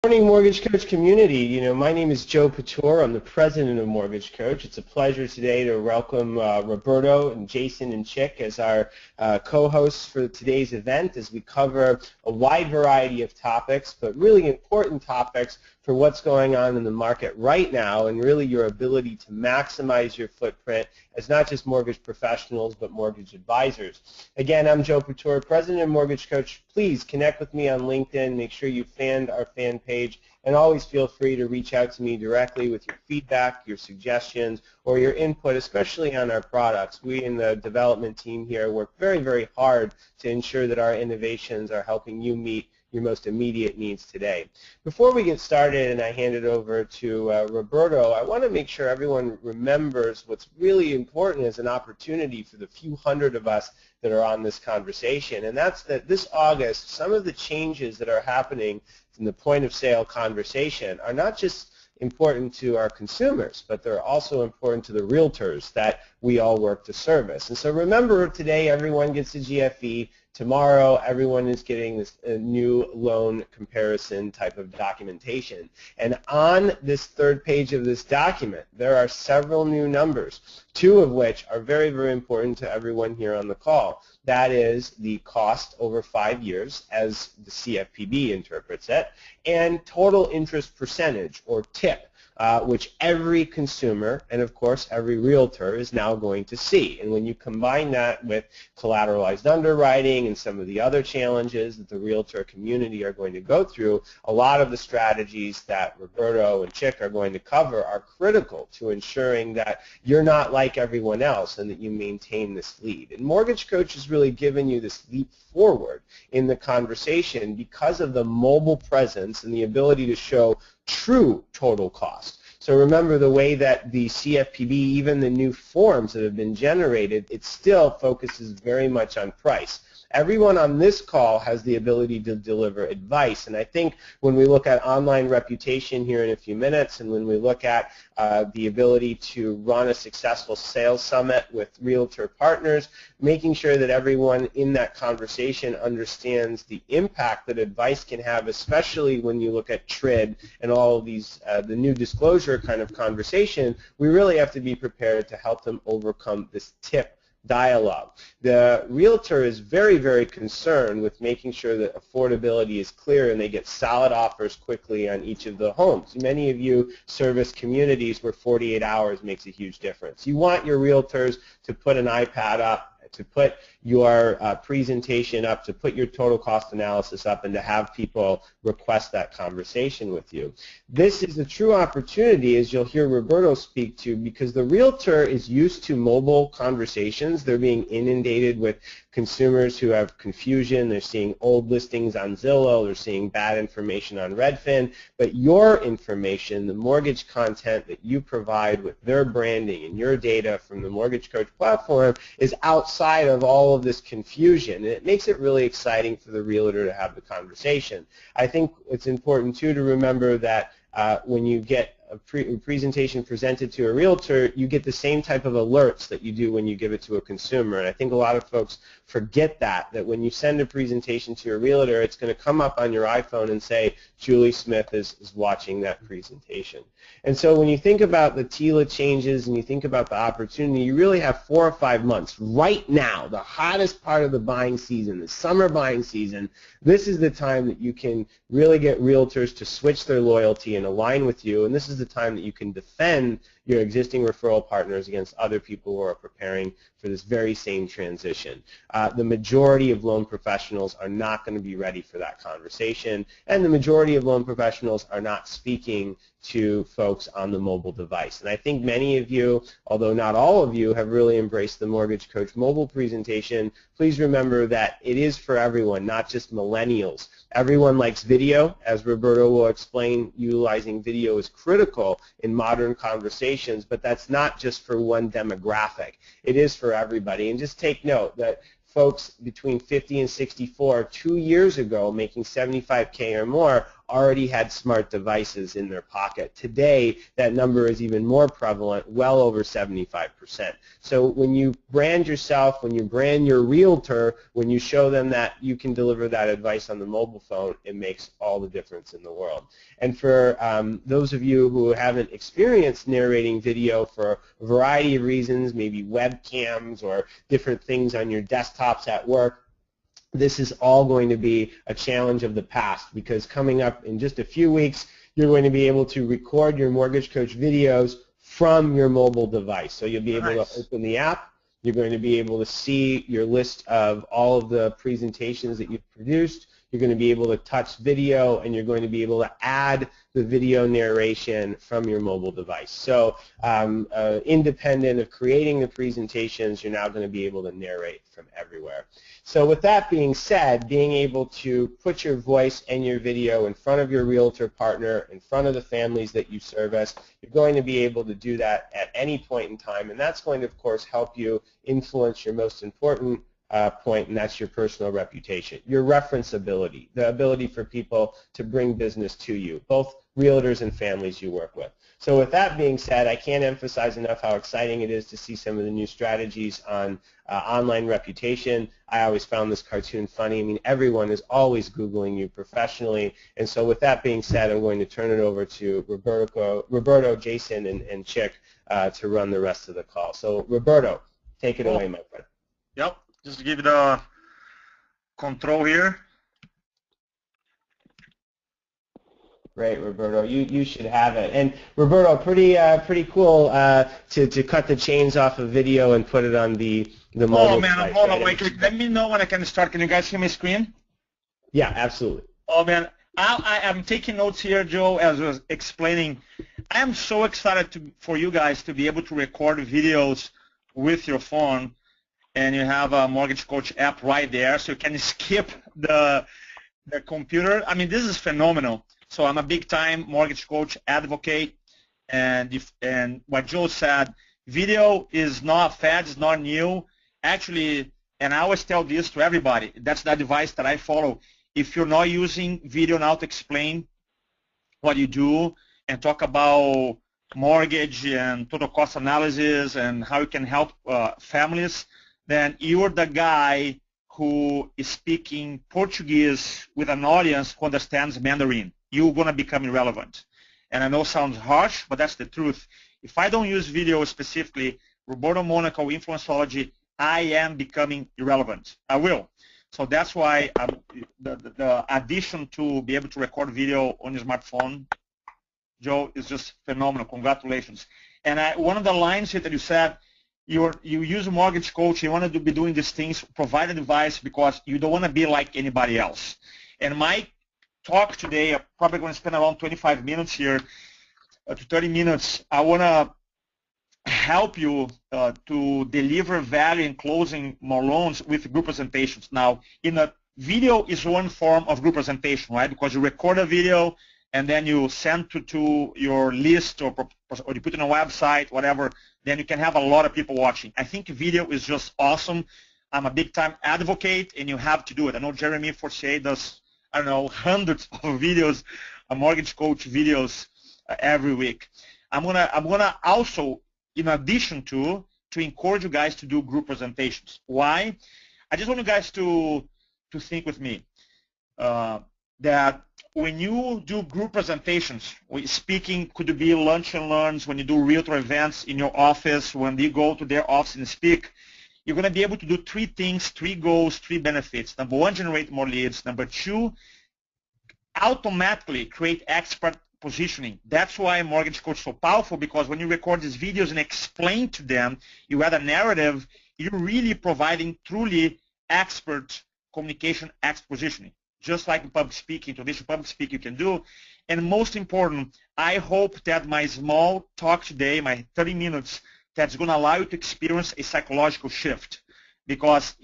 Morning, Mortgage Coach community. My name is Joe Pator. I'm the president of Mortgage Coach. It's a pleasure today to welcome Roberto and Jason and Chick as our co-hosts for today's event as we cover a wide variety of topics, but really important topics for what's going on in the market right now and really your ability to maximize your footprint as not just mortgage professionals but mortgage advisors. Again, I'm Joe Pator, president of Mortgage Coach. Please connect with me on LinkedIn. Make sure you fan our fan page, and always feel free to reach out to me directly with your feedback, your suggestions, or your input, especially on our products. We in the development team here work very, very hard to ensure that our innovations are helping you meet your most immediate needs today. Before we get started and I hand it over to Roberto, I want to make sure everyone remembers what's really important as an opportunity for the few hundred of us that are on this conversation, and that's that this August, some of the changes that are happening in the point of sale conversation are not just important to our consumers, but they're also important to the realtors that we all work to service. And so remember, today everyone gets a GFE. Tomorrow, everyone is getting this new loan comparison type of documentation. And on this third page of this document, there are several new numbers, two of which are very, very important to everyone here on the call. That is the cost over 5 years, as the CFPB interprets it, and total interest percentage, or TIP, which every consumer and, of course, every realtor is now going to see. And when you combine that with collateralized underwriting and some of the other challenges that the realtor community are going to go through, a lot of the strategies that Roberto and Chick are going to cover are critical to ensuring that you're not like everyone else and that you maintain this lead. And Mortgage Coach has really given you this leap forward in the conversation because of the mobile presence and the ability to show true total cost. So remember, the way that the CFPB, even the new forms that have been generated, it still focuses very much on price. Everyone on this call has the ability to deliver advice, and I think when we look at online reputation here in a few minutes, and when we look at the ability to run a successful sales summit with realtor partners, making sure that everyone in that conversation understands the impact that advice can have, especially when you look at TRID and all of these, the new disclosure kind of conversation, we really have to be prepared to help them overcome this TIP dialogue. The realtor is very, very concerned with making sure that affordability is clear and they get solid offers quickly on each of the homes. Many of you service communities where 48 hours makes a huge difference. You want your realtors to put an iPad up, to put your presentation up, to put your total cost analysis up, and to have people request that conversation with you. This is a true opportunity, as you'll hear Roberto speak to, because the realtor is used to mobile conversations. They're being inundated with consumers who have confusion. They're seeing old listings on Zillow. They're seeing bad information on Redfin. But your information, the mortgage content that you provide with their branding and your data from the Mortgage Coach platform is outside of all of this confusion. And it makes it really exciting for the realtor to have the conversation. I think it's important, too, to remember that when you get a presentation presented to a realtor, you get the same type of alerts that you do when you give it to a consumer. And I think a lot of folks forget that when you send a presentation to a realtor, it's going to come up on your iPhone and say, Julie Smith is watching that presentation. And so when you think about the TILA changes and you think about the opportunity, you really have 4 or 5 months right now, the hottest part of the buying season, the summer buying season. This is the time that you can really get realtors to switch their loyalty and align with you, and this is the time that you can defend your existing referral partners against other people who are preparing for this very same transition. The majority of loan professionals are not going to be ready for that conversation, and the majority of loan professionals are not speaking to folks on the mobile device. And I think many of you, although not all of you, have really embraced the Mortgage Coach mobile presentation. Please remember that it is for everyone, not just millennials. Everyone likes video. As Roberto will explain, utilizing video is critical in modern conversations, but that's not just for one demographic. It is for everybody. And just take note that folks between 50 and 64 2 years ago making $75K or more already had smart devices in their pocket. Today, that number is even more prevalent, well over 75%. So when you brand yourself, when you brand your realtor, when you show them that you can deliver that advice on the mobile phone, it makes all the difference in the world. And for those of you who haven't experienced narrating video for a variety of reasons, maybe webcams or different things on your desktops at work, this is all going to be a challenge of the past, because coming up in just a few weeks, you're going to be able to record your Mortgage Coach videos from your mobile device. So you'll be able to open the app. You're going to be able to see your list of all of the presentations that you've produced. You're going to be able to touch video, and you're going to be able to add the video narration from your mobile device. So independent of creating the presentations, you're now going to be able to narrate from everywhere. So with that being said, being able to put your voice and your video in front of your realtor partner, in front of the families that you service, you're going to be able to do that at any point in time, and that's going to, of course, help you influence your most important point, and that's your personal reputation, your referenceability, the ability for people to bring business to you, both realtors and families you work with. So with that being said, I can't emphasize enough how exciting it is to see some of the new strategies on online reputation. I always found this cartoon funny. I mean, everyone is always Googling you professionally. And so with that being said, I'm going to turn it over to Roberto, Jason, and Chick to run the rest of the call. So Roberto, take it away, my friend. Yep. Just give it a control here. Great, Roberto. You should have it. And Roberto, pretty cool to cut the chains off of video and put it on the mobile. Oh man, hold on, wait. Let me know when I can start. Can you guys see my screen? Yeah, absolutely. Oh man, I am taking notes here, Joe, as I was explaining. I am so excited for you guys to be able to record videos with your phone. And you have a Mortgage Coach app right there, so you can skip the computer. I mean, this is phenomenal. So I'm a big-time Mortgage Coach advocate, and what Joe said, video is not a fad, it's not new. Actually, and I always tell this to everybody, that's the advice that I follow. If you're not using video now to explain what you do and talk about mortgage and total cost analysis and how you can help families, then you're the guy who is speaking Portuguese with an audience who understands Mandarin. You're going to become irrelevant. And I know it sounds harsh, but that's the truth. If I don't use video specifically, Roberto Monaco, Influencology, I am becoming irrelevant. I will. So that's why the addition to be able to record video on your smartphone, Joe, is just phenomenal. Congratulations. And one of the lines here that you said, you use a Mortgage Coach, you want to be doing these things, provide advice because you don't want to be like anybody else. And my talk today, I'm probably going to spend around 25 minutes here to 30 minutes. I want to help you to deliver value in closing more loans with group presentations. Now, video is one form of group presentation, right? Because you record a video and then you send to your list or you put it on a website, whatever, then you can have a lot of people watching. I think video is just awesome. I'm a big-time advocate, and you have to do it. I know Jeremy Fortier does, I don't know, hundreds of videos, Mortgage Coach videos every week. I'm gonna also, in addition to encourage you guys to do group presentations. Why? I just want you guys to think with me that when you do group presentations, speaking could be lunch and learns, when you do realtor events in your office, when you go to their office and speak, you're going to be able to do three things, three goals, three benefits. Number one, generate more leads. Number two, automatically create expert positioning. That's why Mortgage Coach is so powerful, because when you record these videos and explain to them, you add a narrative, you're really providing truly expert communication, expert positioning. Just like public speaking, traditional public speaking you can do. And most important, I hope that my small talk today, my 30 minutes, that's going to allow you to experience a psychological shift. Because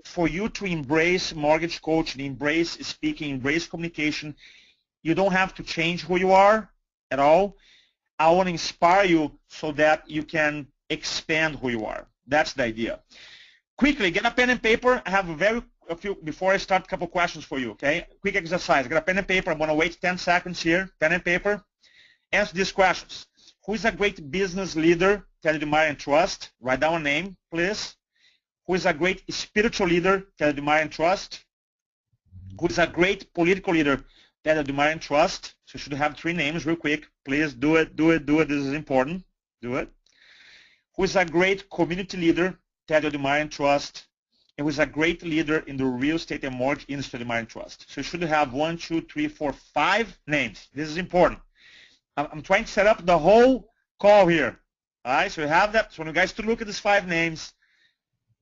for you to embrace Mortgage Coach, embrace speaking, embrace communication, you don't have to change who you are at all. I want to inspire you so that you can expand who you are. That's the idea. Quickly, get a pen and paper. I have a very before I start, a couple questions for you, okay? Quick exercise. Got a pen and paper. I'm going to wait 10 seconds here. Pen and paper. Answer these questions. Who is a great business leader that you admire and trust? Write down a name, please. Who is a great spiritual leader that you admire and trust? Who is a great political leader that you admire and trust? So you should have 3 names real quick. Please do it, do it, do it. This is important. Do it. Who is a great community leader that you admire and trust? And who is a great leader in the real estate and mortgage industry that you admire and trust? So you should have 1, 2, 3, 4, 5 names. This is important. I'm trying to set up the whole call here. All right, so you have that. So I want you guys to look at these 5 names.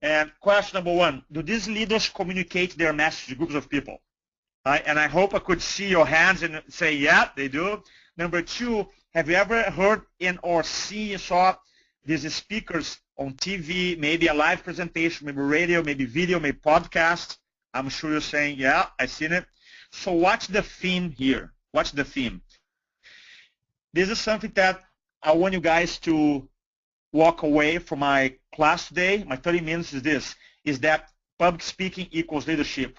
And question number 1, do these leaders communicate their message to groups of people? All right, and I hope I could see your hands and say, yeah, they do. Number 2, have you ever heard or saw these speakers on TV, maybe a live presentation, maybe radio, maybe video, maybe podcast? I'm sure you're saying, yeah, I've seen it. So what's the theme here? What's the theme? This is something that I want you guys to walk away from my class today. My 30 minutes is this, is that public speaking equals leadership.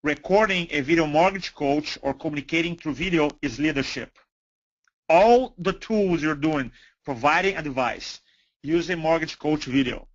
Recording a video mortgage coach or communicating through video is leadership. All the tools you're doing, providing advice, using mortgage coach video,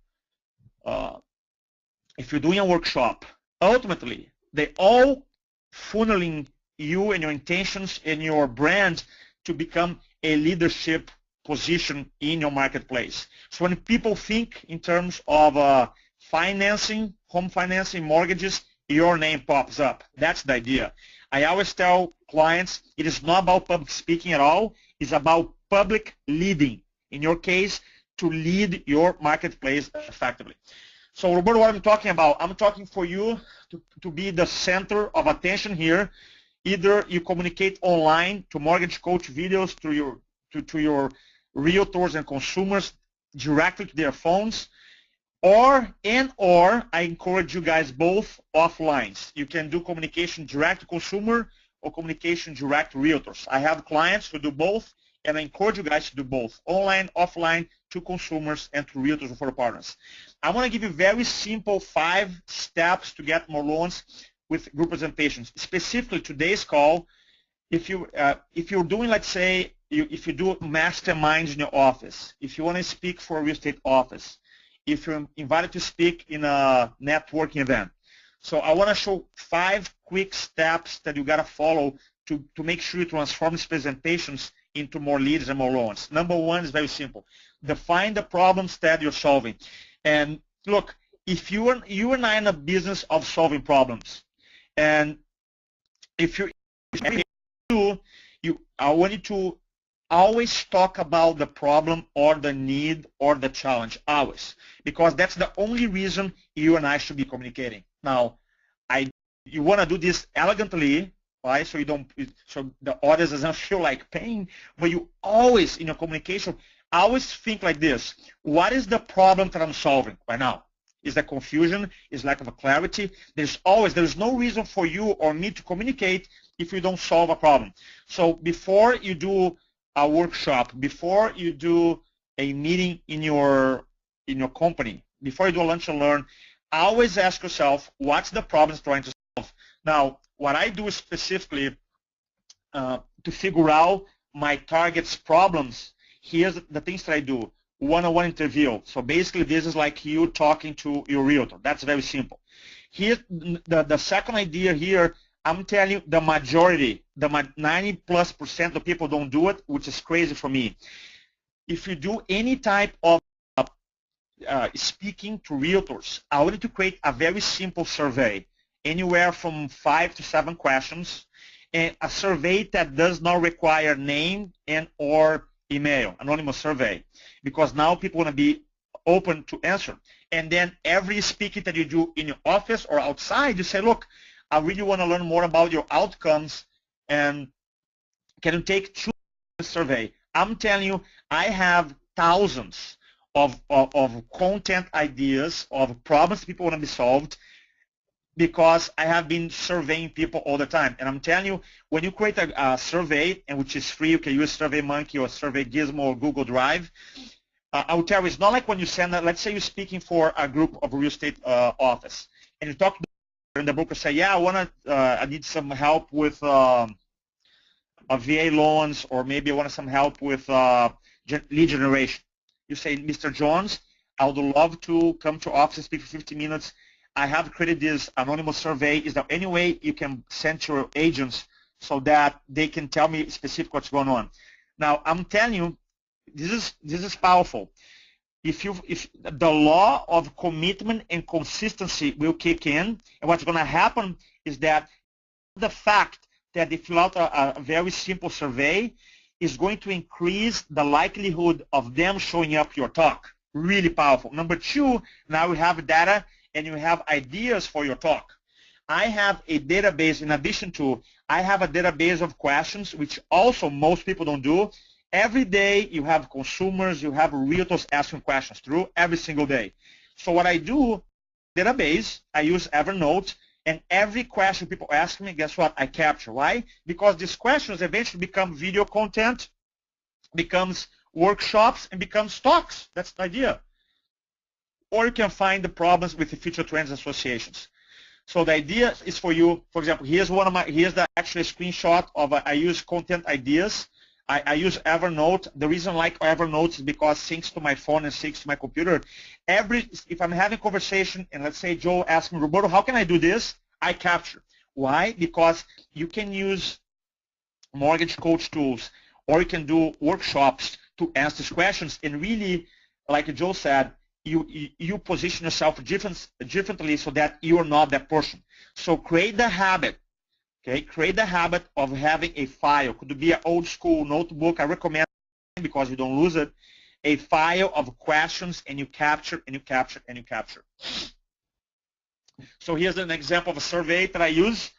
if you're doing a workshop, ultimately, they all funneling you and your intentions and your brand to become a leadership position in your marketplace. So when people think in terms of financing, home financing, mortgages, your name pops up. That's the idea. I always tell clients it is not about public speaking at all. It's about public leading. In your case, to lead your marketplace effectively. So Roberto, what I'm talking about, I'm talking for you to be the center of attention here. Either you communicate online to mortgage coach videos to your realtors and consumers directly to their phones, or I encourage you guys both offline. You can do communication direct to consumer or communication direct to realtors. I have clients who do both, and I encourage you guys to do both, online, offline, to consumers and to realtors or partners. I want to give you very simple 5 steps to get more loans with group presentations. Specifically, today's call, if you're doing, let's say, if you do masterminds in your office, if you want to speak for a real estate office, if you're invited to speak in a networking event. So I want to show 5 quick steps that you got to follow to make sure you transform these presentations into more leads and more loans. Number 1 is very simple. Define the problems that you're solving. And look, if you and I are in a business of solving problems, and if you're I want you to always talk about the problem or the need or the challenge, always, because that's the only reason you and I should be communicating. Now, you want to do this elegantly, right? So the audience doesn't feel like pain, but you always in your communication always think like this: what is the problem that I'm solving right now? Is there confusion? Is lack of clarity? There's no reason for you or me to communicate if you don't solve a problem. So before you do a workshop, before you do a meeting in your company, before you do a lunch and learn, always ask yourself, what's the problem it's trying to solve? Now, what I do specifically to figure out my target's problems, here's the things that I do. One-on-one interview. So basically, this is like you talking to your realtor. That's very simple. Here, the second idea here, I'm telling you, the majority, the 90+% of people don't do it, which is crazy for me. If you do any type of speaking to realtors, I want you to create a very simple survey, anywhere from 5 to 7 questions, and a survey that does not require name and or email, anonymous survey, because now people want to be open to answer. And then every speaking that you do in your office or outside, you say, look, I really want to learn more about your outcomes, and can you take 2 survey? I'm telling you, I have thousands of content ideas, of problems people want to be solved, because I have been surveying people all the time. And I'm telling you, when you create a survey, and which is free, you can use SurveyMonkey or Survey Gizmo or Google Drive. I will tell you, it's not like when you send, let's say you're speaking for a group of real estate office, and you talk to and the broker say, yeah, I need some help with VA loans, or maybe I want some help with lead generation. You say, Mr. Jones, I would love to come to office and speak for 50 minutes. I have created this anonymous survey. Is there any way you can send to your agents so that they can tell me specific what's going on? Now, I'm telling you, this is powerful. If the law of commitment and consistency will kick in, and what's going to happen is that the fact that they fill out a very simple survey is going to increase the likelihood of them showing up your talk. Really powerful. Number two, now you have data and you have ideas for your talk. I have a database, in addition to, I have a database of questions, which also most people don't do. Every day you have consumers, you have realtors asking questions through every single day. So what I do, database, I use Evernote, and every question people ask me, guess what? I capture. Why? Because these questions eventually become video content, becomes workshops, and becomes talks. That's the idea. Or you can find the problems with the future trends associations. So the idea is for you, for example, here's the actual screenshot of I use content ideas. I use Evernote. The reason I like Evernote is because it syncs to my phone and syncs to my computer. If I'm having a conversation and let's say Joe asks me, Roberto, how can I do this? I capture. Why? Because you can use mortgage coach tools, or you can do workshops to answer these questions, and really, like Joe said, you position yourself differently so that you are not that person. So create the habit. Okay, create the habit of having a file. Could be an old school notebook. I recommend, because you don't lose it, a file of questions, and you capture and you capture and you capture. So here's an example of a survey that I use,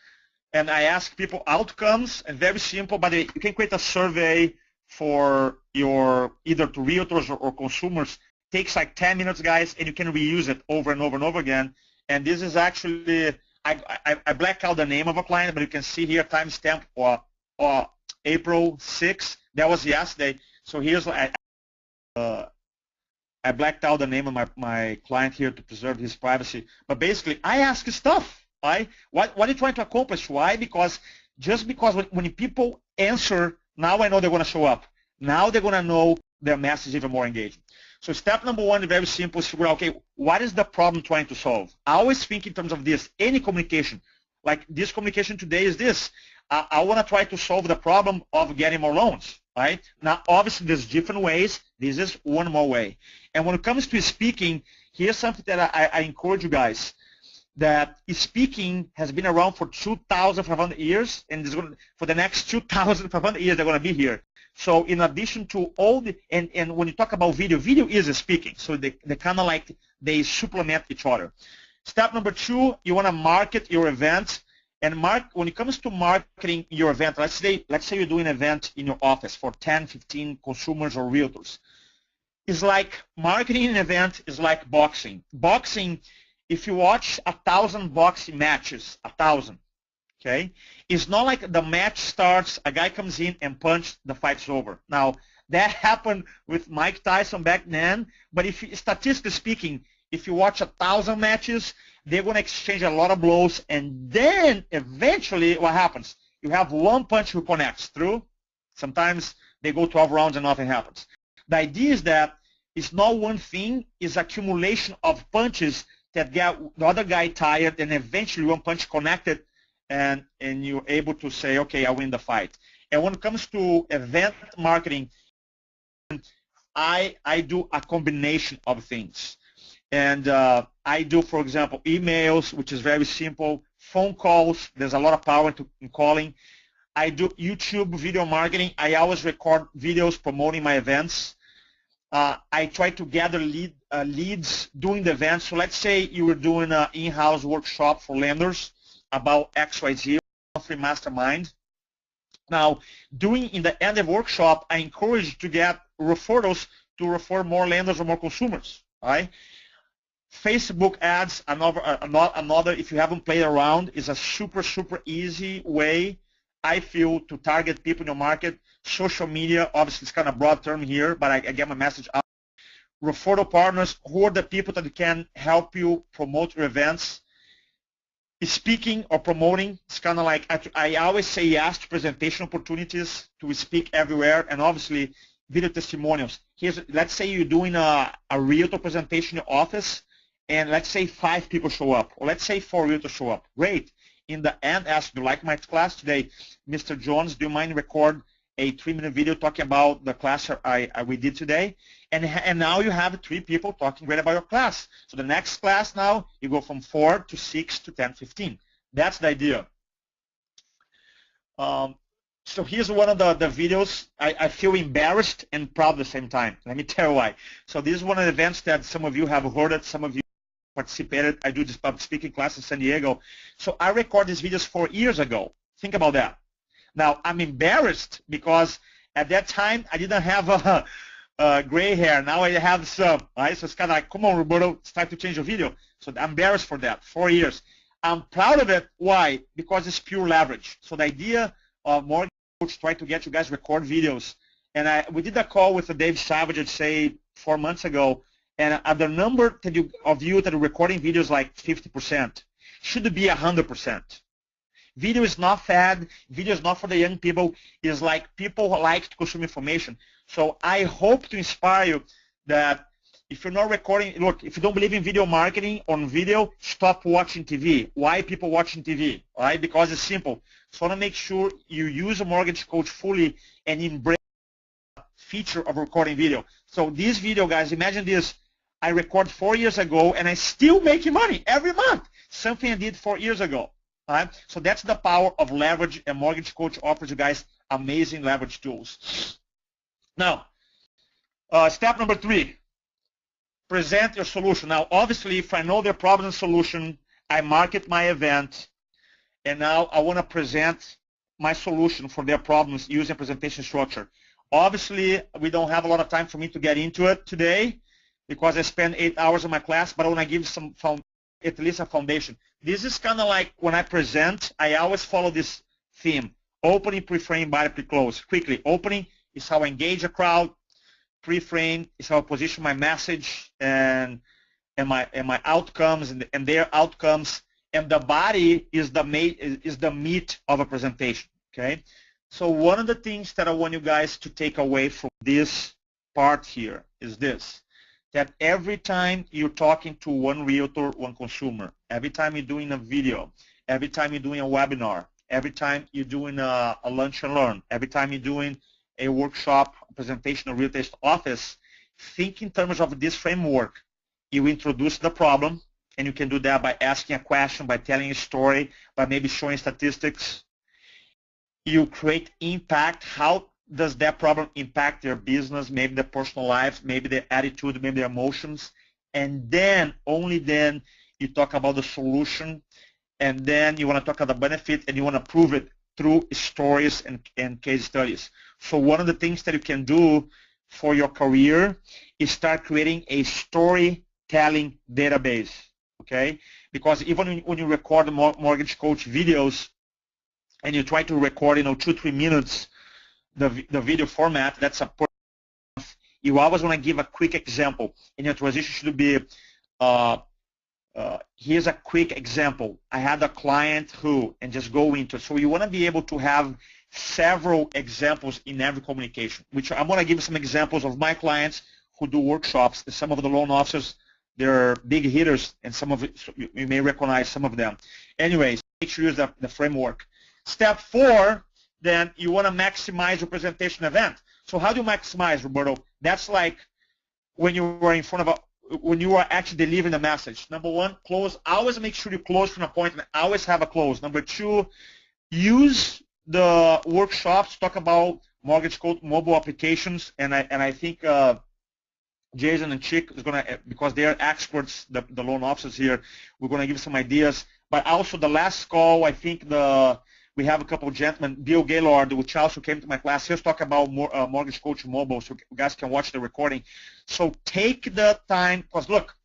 and I ask people outcomes, and very simple, but you can create a survey for your either to realtors or consumers. It takes like 10 minutes, guys, and you can reuse it over and over and over again. And this is actually, I black out the name of a client, but you can see here timestamp or April 6th. That was yesterday. So here's I blacked out the name of my client here to preserve his privacy. But basically, I ask stuff. Right? What are you trying to accomplish? Why? Because when people answer, now I know they're going to show up. Now they're going to know their message even more engaging. So step number one is very simple. Is figure out, okay, what is the problem trying to solve? I always think in terms of this. Any communication, like this communication today is this. I want to try to solve the problem of getting more loans. Right? Now, obviously, there's different ways. This is one more way. And when it comes to speaking, here's something that I encourage you guys, that speaking has been around for 2,500 years, and for the next 2,500 years, they're going to be here. So in addition to all the, and when you talk about video is speaking. So they kind of like, they supplement each other. Step number two, you want to market your event. And when it comes to marketing your event, let's say you're doing an event in your office for 10, 15 consumers or realtors. It's like marketing an event is like boxing. Boxing, if you watch 1,000 boxing matches, 1,000, okay, it's not like the match starts, a guy comes in and punches, the fight's over. Now, that happened with Mike Tyson back then, but statistically speaking, if you watch 1,000 matches, they're going to exchange a lot of blows, and then eventually what happens? You have one punch who connects through. Sometimes they go 12 rounds and nothing happens. The idea is that it's not one thing, it's accumulation of punches that get the other guy tired, and eventually one punch connected, and you're able to say, okay, I win the fight. And when it comes to event marketing, I do a combination of things. And I do, for example, emails, which is very simple, phone calls. There's a lot of power in calling. I do YouTube video marketing. I always record videos promoting my events. I try to gather leads during the event. So let's say you were doing an in-house workshop for lenders about XYZ, monthly mastermind. Now, in the end of the workshop, I encourage you to get referrals to refer more lenders or more consumers. Right? Facebook ads, another, if you haven't played around, is a super, super easy way, I feel, to target people in your market. Social media, obviously it's kind of a broad term here, but I get my message out. Referral partners, who are the people that can help you promote your events. speaking or promoting, it's kind of like I always say yes to presentation opportunities to speak everywhere, and obviously video testimonials. Let's say you're doing a realtor presentation in your office, and let's say 5 people show up, or let's say 4 realtors show up. Great. In the end, ask, do you like my class today? Mr. Jones, do you mind record a 3-minute video talking about the class we did today? And now you have 3 people talking great about your class. So the next class now, you go from 4 to 6 to 10, 15. That's the idea. So here's one of the videos. I feel embarrassed and proud at the same time. Let me tell you why. So this is one of the events that some of you have heard it, some of you participated. I do this public speaking class in San Diego. So I recorded these videos 4 years ago. Think about that. Now, I'm embarrassed because at that time, I didn't have gray hair. Now I have some. Right? So it's kind of like, come on, Roberto, it's time to change your video. So I'm embarrassed for that, 4 years. I'm proud of it. Why? Because it's pure leverage. So the idea of mortgage coach trying to get you guys record videos. And we did a call with Dave Savage, I'd say 4 months ago. And the number of you that are recording videos like 50%. Should be 100%. Video is not fad. Video is not for the young people. It's like people who like to consume information. So I hope to inspire you that if you're not recording, look, if you don't believe in video marketing on video, stop watching TV. Why people watching TV? Right? Because it's simple. So I want to make sure you use a mortgage coach fully and embrace the feature of recording video. So this video, guys, imagine this. I recorded 4 years ago, and I still making money every month. Something I did 4 years ago. Right? So that's the power of leverage, and Mortgage Coach offers you guys amazing leverage tools. Now, step number 3, present your solution. Now, obviously, if I know their problem and solution, I market my event, and now I want to present my solution for their problems using presentation structure. Obviously, we don't have a lot of time for me to get into it today because I spend 8 hours in my class, but I want to give at least a foundation. This is kind of like when I present, I always follow this theme. Opening, pre-frame, body, pre-close. Quickly, opening is how I engage a crowd. Pre-frame is how I position my message and my outcomes and their outcomes. And the body is the meat of a presentation. Okay? So one of the things that I want you guys to take away from this part here is this. That every time you're talking to one realtor, one consumer, every time you're doing a video, every time you're doing a webinar, every time you're doing a lunch and learn, every time you're doing a workshop, a presentation, a real estate office, think in terms of this framework. You introduce the problem, and you can do that by asking a question, by telling a story, by maybe showing statistics. You create impact. How does that problem impact their business, maybe their personal lives, maybe their attitude, maybe their emotions? And then, only then, you talk about the solution, and then you want to talk about the benefit, and you want to prove it through stories and case studies. So one of the things that you can do for your career is start creating a storytelling database, okay? Because even when you record the Mortgage Coach videos, and you try to record, 2-3 minutes, the video format, that's a you always want to give a quick example. And your transition should be, here's a quick example. I had a client who, and just go into it. So you want to be able to have several examples in every communication, which I'm going to give some examples of my clients who do workshops. Some of the loan officers, they're big hitters, and some of it, you may recognize some of them. Anyways, make sure you use the framework. Step 4, then you want to maximize your presentation event. So how do you maximize, Roberto? That's like when you are in front of when you are actually delivering the message. Number 1, close. Always make sure you close from an appointment. Always have a close. Number 2, use the workshops to talk about mortgage code mobile applications, and I think Jason and Chick is going to, because they are experts, the loan officers here, we're going to give some ideas. But also the last call, I think we have a couple of gentlemen, Bill Gaylord, which also came to my class. He's talking about Mortgage Coach Mobile, so you guys can watch the recording. So take the time, because look,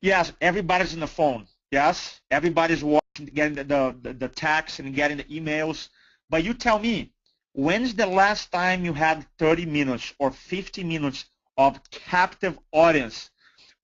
yes, everybody's on the phone. Yes, everybody's watching, getting the text and getting the emails. But you tell me, when's the last time you had 30 minutes or 50 minutes of captive audience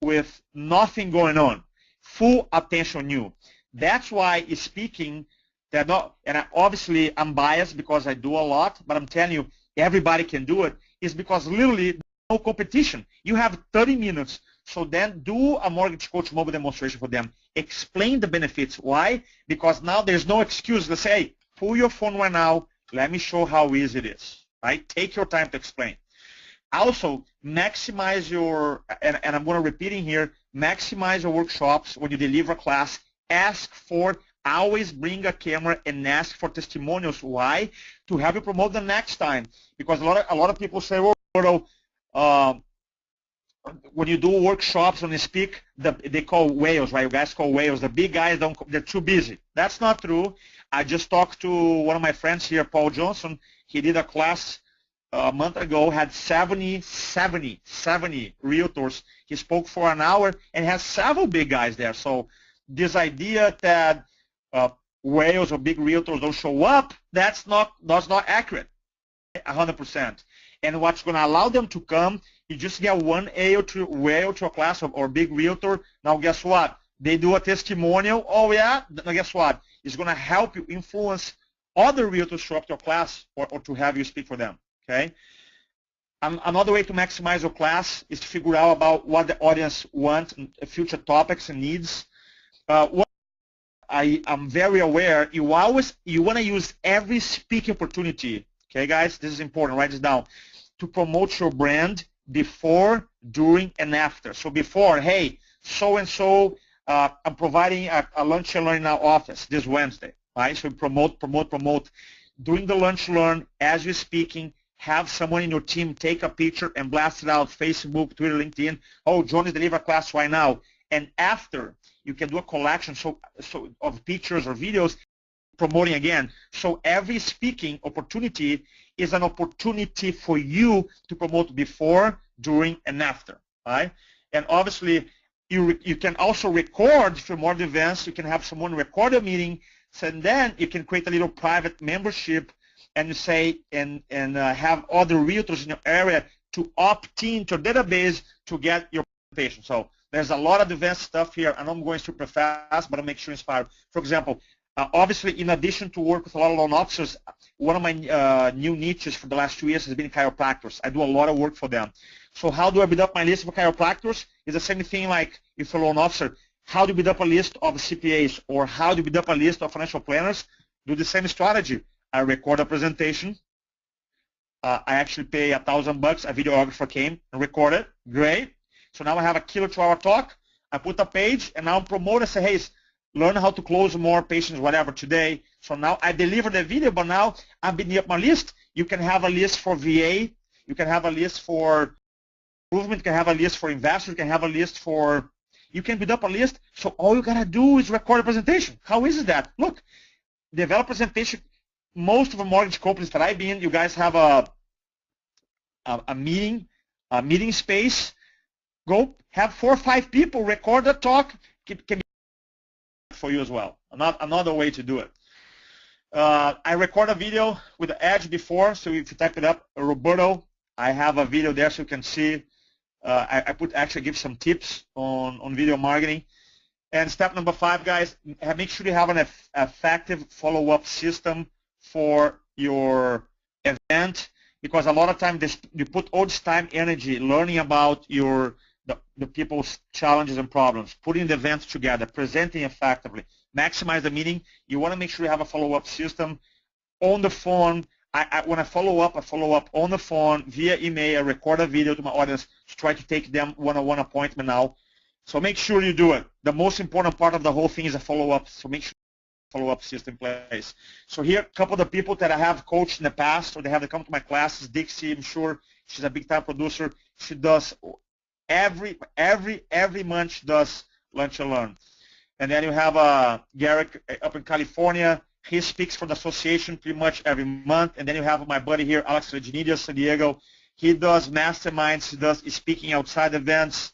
with nothing going on, full attention on you? That's why speaking, obviously I'm biased because I do a lot, but I'm telling you, everybody can do it, is because literally there's no competition. You have 30 minutes, so then do a mortgage coach mobile demonstration for them. Explain the benefits. Why? Because now there's no excuse to say, hey, pull your phone right now, let me show how easy it is. Right? Take your time to explain. Also, maximize your, and I'm going to repeat in here, maximize your workshops when you deliver a class. Ask for, always bring a camera and ask for testimonials. Why? To have you promote the next time. Because a lot of people say, well, when you do workshops, when you speak, they call whales, right? You guys call whales. The big guys, they're too busy. That's not true. I just talked to one of my friends here, Paul Johnson. He did a class a month ago, had 70 realtors. He spoke for an hour and has several big guys there. So this idea that whales or big realtors don't show up, that's not accurate, 100%. And what's going to allow them to come, you just get one whale to a class or big realtor. Now guess what? They do a testimonial. Oh yeah? Now guess what? It's going to help you influence other realtors to show up to your class or to have you speak for them. Okay. Another way to maximize your class is to figure out about what the audience wants, future topics and needs. What I'm very aware, you want to use every speaking opportunity. Okay, guys, this is important. Write this down. To promote your brand before, during, and after. So before, hey, so and so, I'm providing a lunch and learn in our office this Wednesday. Right? So promote. During the lunch learn, as you're speaking, have someone in your team take a picture and blast it out, Facebook, Twitter, LinkedIn. Oh, John is delivering a class right now. And after, you can do a collection of pictures or videos promoting again. So every speaking opportunity is an opportunity for you to promote before, during, and after. Right? And obviously, you can also record, if you're more advanced, you can have someone record a meeting, and then you can create a little private membership and you say and have other realtors in your area to opt in to your database to get your presentation. So there's a lot of advanced stuff here. I know I'm going super fast, but I'll make sure you inspire. For example, obviously, in addition to work with a lot of loan officers, one of my new niches for the last 2 years has been chiropractors. I do a lot of work for them. So how do I build up my list of chiropractors? It's the same thing like if you're a loan officer. How do you build up a list of CPAs or how do you build up a list of financial planners? Do the same strategy. I record a presentation. I actually pay $1,000. A videographer came and recorded. Great. So now I have a killer 2-hour talk. I put a page and now I'm promoting and say, hey, learn how to close more patients, whatever, today. So now I deliver the video, but now I'm building up my list. You can have a list for VA. You can have a list for improvement. You can have a list for investors. You can have a list for, you can build up a list. So all you got to do is record a presentation. How easy is that? Look, develop presentation. Most of the mortgage companies that I've been, you guys have a meeting space. Go have 4 or 5 people record the talk. Can be for you as well. Another way to do it. I record a video with the Edge before, so if you type it up, Roberto, I have a video there so you can see. I actually give some tips on video marketing. And step number 5, guys, make sure you have an effective follow-up system for your event, because a lot of times you put all this time, energy, learning about the people's challenges and problems, putting the event together, presenting effectively, maximize the meeting. You want to make sure you have a follow-up system on the phone. When I follow up on the phone, via email, I record a video to my audience to try to take them one-on-one appointment now. So make sure you do it. The most important part of the whole thing is a follow-up, so make sure follow-up system in place. So here, a couple of the people that I have coached in the past, or they have come to my classes. Dixie, I'm sure she's a big-time producer. She does every month. She does lunch and learn. And then you have Garrick up in California. He speaks for the association pretty much every month. And then you have my buddy here, Alex Reginides, San Diego. He does masterminds. He does speaking outside events.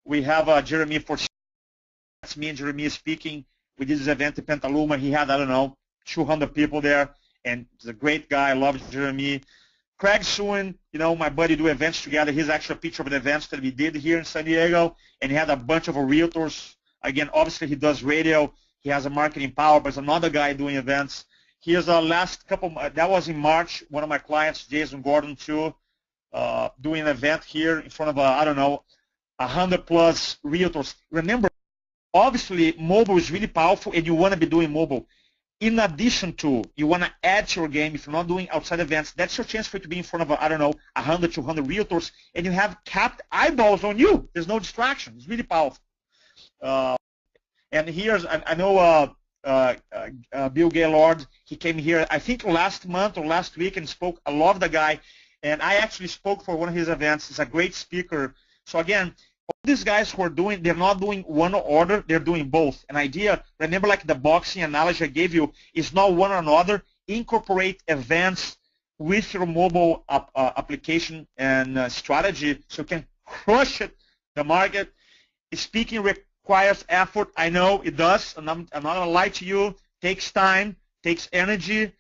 We have Jeremy for. That's me and Jeremy speaking. We did this event in Petaluma. He had, I don't know, 200 people there, and he's a great guy. I love Jeremy. Craig Sewin, you know, my buddy, do events together. He's actually a picture of the events that we did here in San Diego, and he had a bunch of realtors. Again, obviously he does radio. He has a marketing power, but there's another guy doing events. Here's our last couple, that was in March, one of my clients, Jason Gordon too, doing an event here in front of, I don't know, 100 plus realtors. Remember, obviously, mobile is really powerful, and you want to be doing mobile. In addition to, you want to add to your game. If you're not doing outside events, that's your chance for you to be in front of, I don't know, 100, 200 realtors, and you have capped eyeballs on you. There's no distraction. It's really powerful. And here's, I know Bill Gaylord, he came here, I think last month or last week, and spoke. I love the guy. And I actually spoke for one of his events. He's a great speaker. So again, all these guys who are doing, they're not doing one order, they're doing both. An idea, remember like the boxing analogy I gave you, is not one or another. Incorporate events with your mobile application and strategy so you can crush it, the market. Speaking requires effort. I know it does, and I'm not going to lie to you. It takes time, takes energy.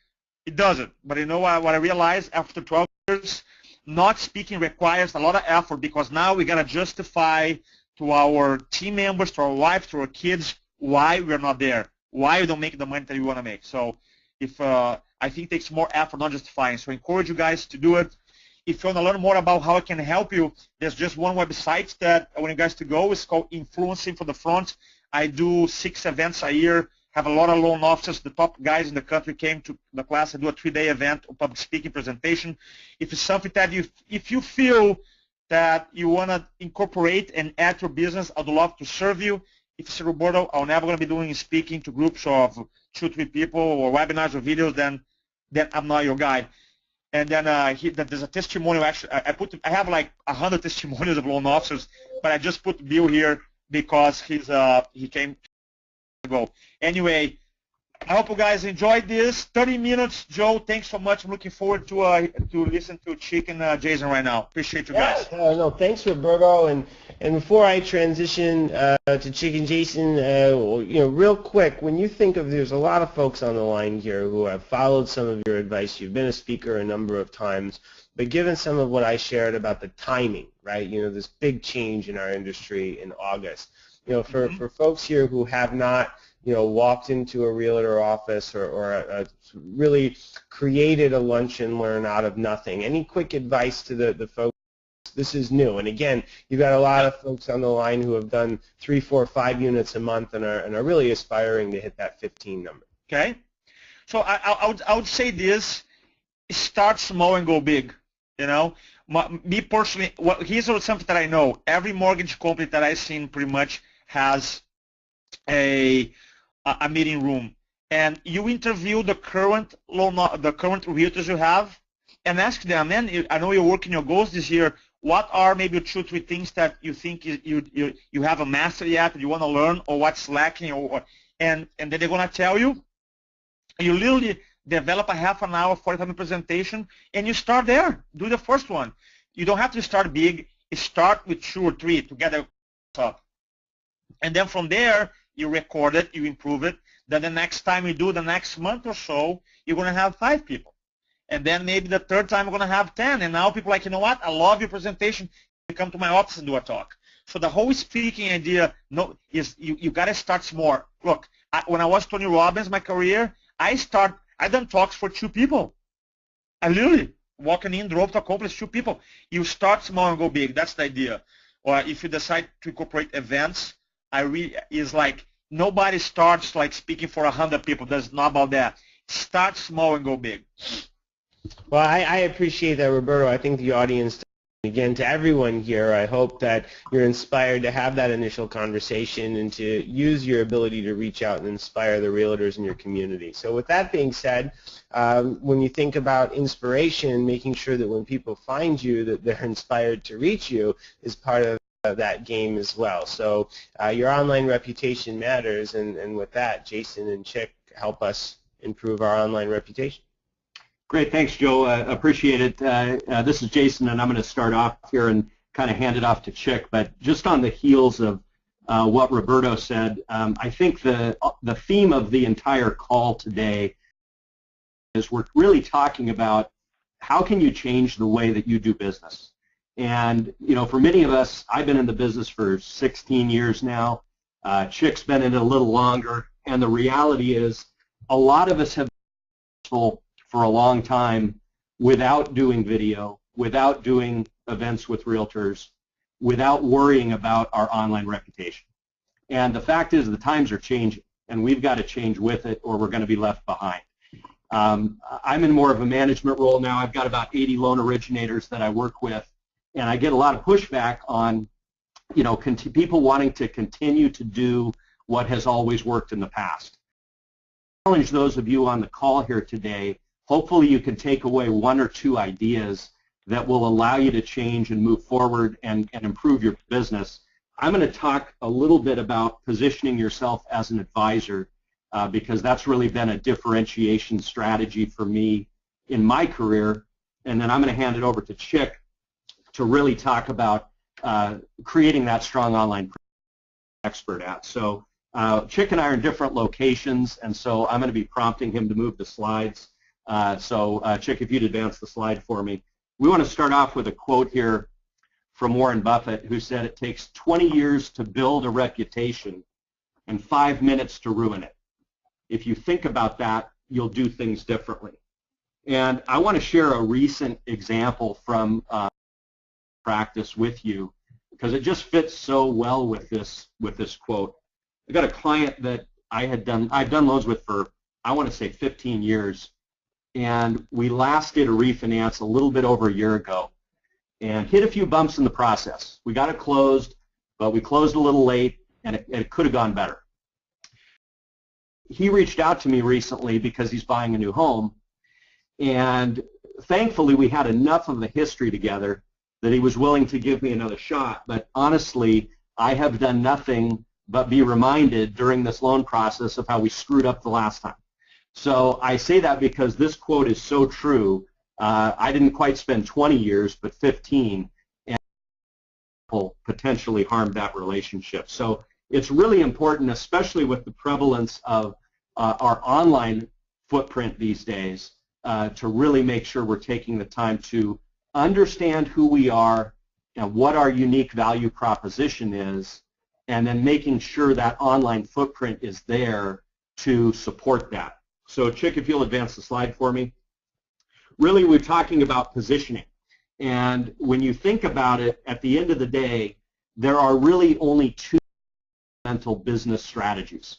It doesn't. But you know what I realized after 12 years? Not speaking requires a lot of effort because now we got to justify to our team members, to our wife, to our kids, why we're not there, why we don't make the money that we want to make. So if I think it takes more effort, not justifying. So I encourage you guys to do it. If you want to learn more about how I can help you, there's just one website that I want you guys to go. It's called Influencing for the Front. I do 6 events a year. Have a lot of loan officers. The top guys in the country came to the class. I do a 3-day event, a public speaking presentation. If it's something that if you feel that you want to incorporate and add to your business, I'd love to serve you. If you say, Roberto, I'm never going to be doing speaking to groups of 2, 3 people or webinars or videos, then I'm not your guy. And then there's a testimonial. Actually, I have like 100 testimonials of loan officers, but I just put Bill here because he came to go. Anyway, I hope you guys enjoyed this. 30 minutes, Joe. Thanks so much. I'm looking forward to listen to Chick and Jason right now. Appreciate you guys. No, thanks, Roberto. And before I transition to Chick and Jason, real quick, when you think of, there's a lot of folks on the line here who have followed some of your advice. You've been a speaker a number of times, but given some of what I shared about the timing, right? This big change in our industry in August. For folks here who have not walked into a realtor office or really created a lunch and learn out of nothing. Any quick advice to the folks? This is new. And again, you've got a lot of folks on the line who have done 3, 4, 5 units a month and are really aspiring to hit that 15 number. Okay. So I would say this, start small and go big. Me personally, here's something that I know. Every mortgage company that I've seen pretty much has a meeting room, and you interview the current realtors you have, and ask them, man, I know you're working your goals this year. What are maybe 2 or 3 things that you think you haven't mastered yet, that you want to learn, or what's lacking, and then they're gonna tell you. You literally develop a half an hour, 45-minute presentation, and you start there. Do the first one. You don't have to start big. Start with 2 or 3 to get up. And then from there, you record it, you improve it. Then the next time you do, the next month or so, you're going to have 5 people. And then maybe the third time, you're going to have 10. And now people are like, you know what? I love your presentation. You come to my office and do a talk. So the whole speaking idea is you got to start small. Look, when I was Tony Robbins, my career, I done talks for 2 people. I literally walking in, drove to accomplish 2 people. You start small and go big. That's the idea. Or if you decide to incorporate events, is like nobody starts like speaking for 100 people. That's not about that. Start small and go big. Well, I appreciate that, Roberto. I think the audience, again, to everyone here, I hope that you're inspired to have that initial conversation and to use your ability to reach out and inspire the realtors in your community. So with that being said, when you think about inspiration, making sure that when people find you that they're inspired to reach you is part of that game as well. So your online reputation matters, and with that, Jason and Chick help us improve our online reputation. Great, thanks, Joe. Appreciate it. This is Jason, and I'm going to start off here and kind of hand it off to Chick. But just on the heels of what Roberto said, I think the theme of the entire call today is we're really talking about how can you change the way that you do business. And, for many of us, I've been in the business for 16 years now. Chick's been in it a little longer. And the reality is a lot of us have been for a long time without doing video, without doing events with realtors, without worrying about our online reputation. And the fact is the times are changing, and we've got to change with it or we're going to be left behind. I'm in more of a management role now. I've got about 80 loan originators that I work with, and I get a lot of pushback on, you know, people wanting to continue to do what has always worked in the past. I challenge those of you on the call here today, hopefully you can take away one or two ideas that will allow you to change and move forward and improve your business. I'm going to talk a little bit about positioning yourself as an advisor because that's really been a differentiation strategy for me in my career. And then I'm going to hand it over to Chick to really talk about creating that strong online expert at. So Chick and I are in different locations, and so I'm going to be prompting him to move the slides. Chick, if you'd advance the slide for me. We want to start off with a quote here from Warren Buffett, who said it takes 20 years to build a reputation and 5 minutes to ruin it. If you think about that, you'll do things differently. And I want to share a recent example from practice with you because it just fits so well with this quote. I got a client that I've done loans with for, I want to say 15 years, and we last did a refinance a little bit over a year ago and hit a few bumps in the process. We got it closed, but we closed a little late, and it could have gone better. He reached out to me recently because he's buying a new home, and thankfully we had enough of a history together that he was willing to give me another shot. But honestly, I have done nothing but be reminded during this loan process of how we screwed up the last time. So I say that because this quote is so true. I didn't quite spend 20 years, but 15, and potentially harmed that relationship. So it's really important, especially with the prevalence of our online footprint these days, to really make sure we're taking the time to understand who we are and what our unique value proposition is, and then making sure that online footprint is there to support that. So Chick, if you'll advance the slide for me. Really, we're talking about positioning. And when you think about it, at the end of the day, there are really only two fundamental business strategies.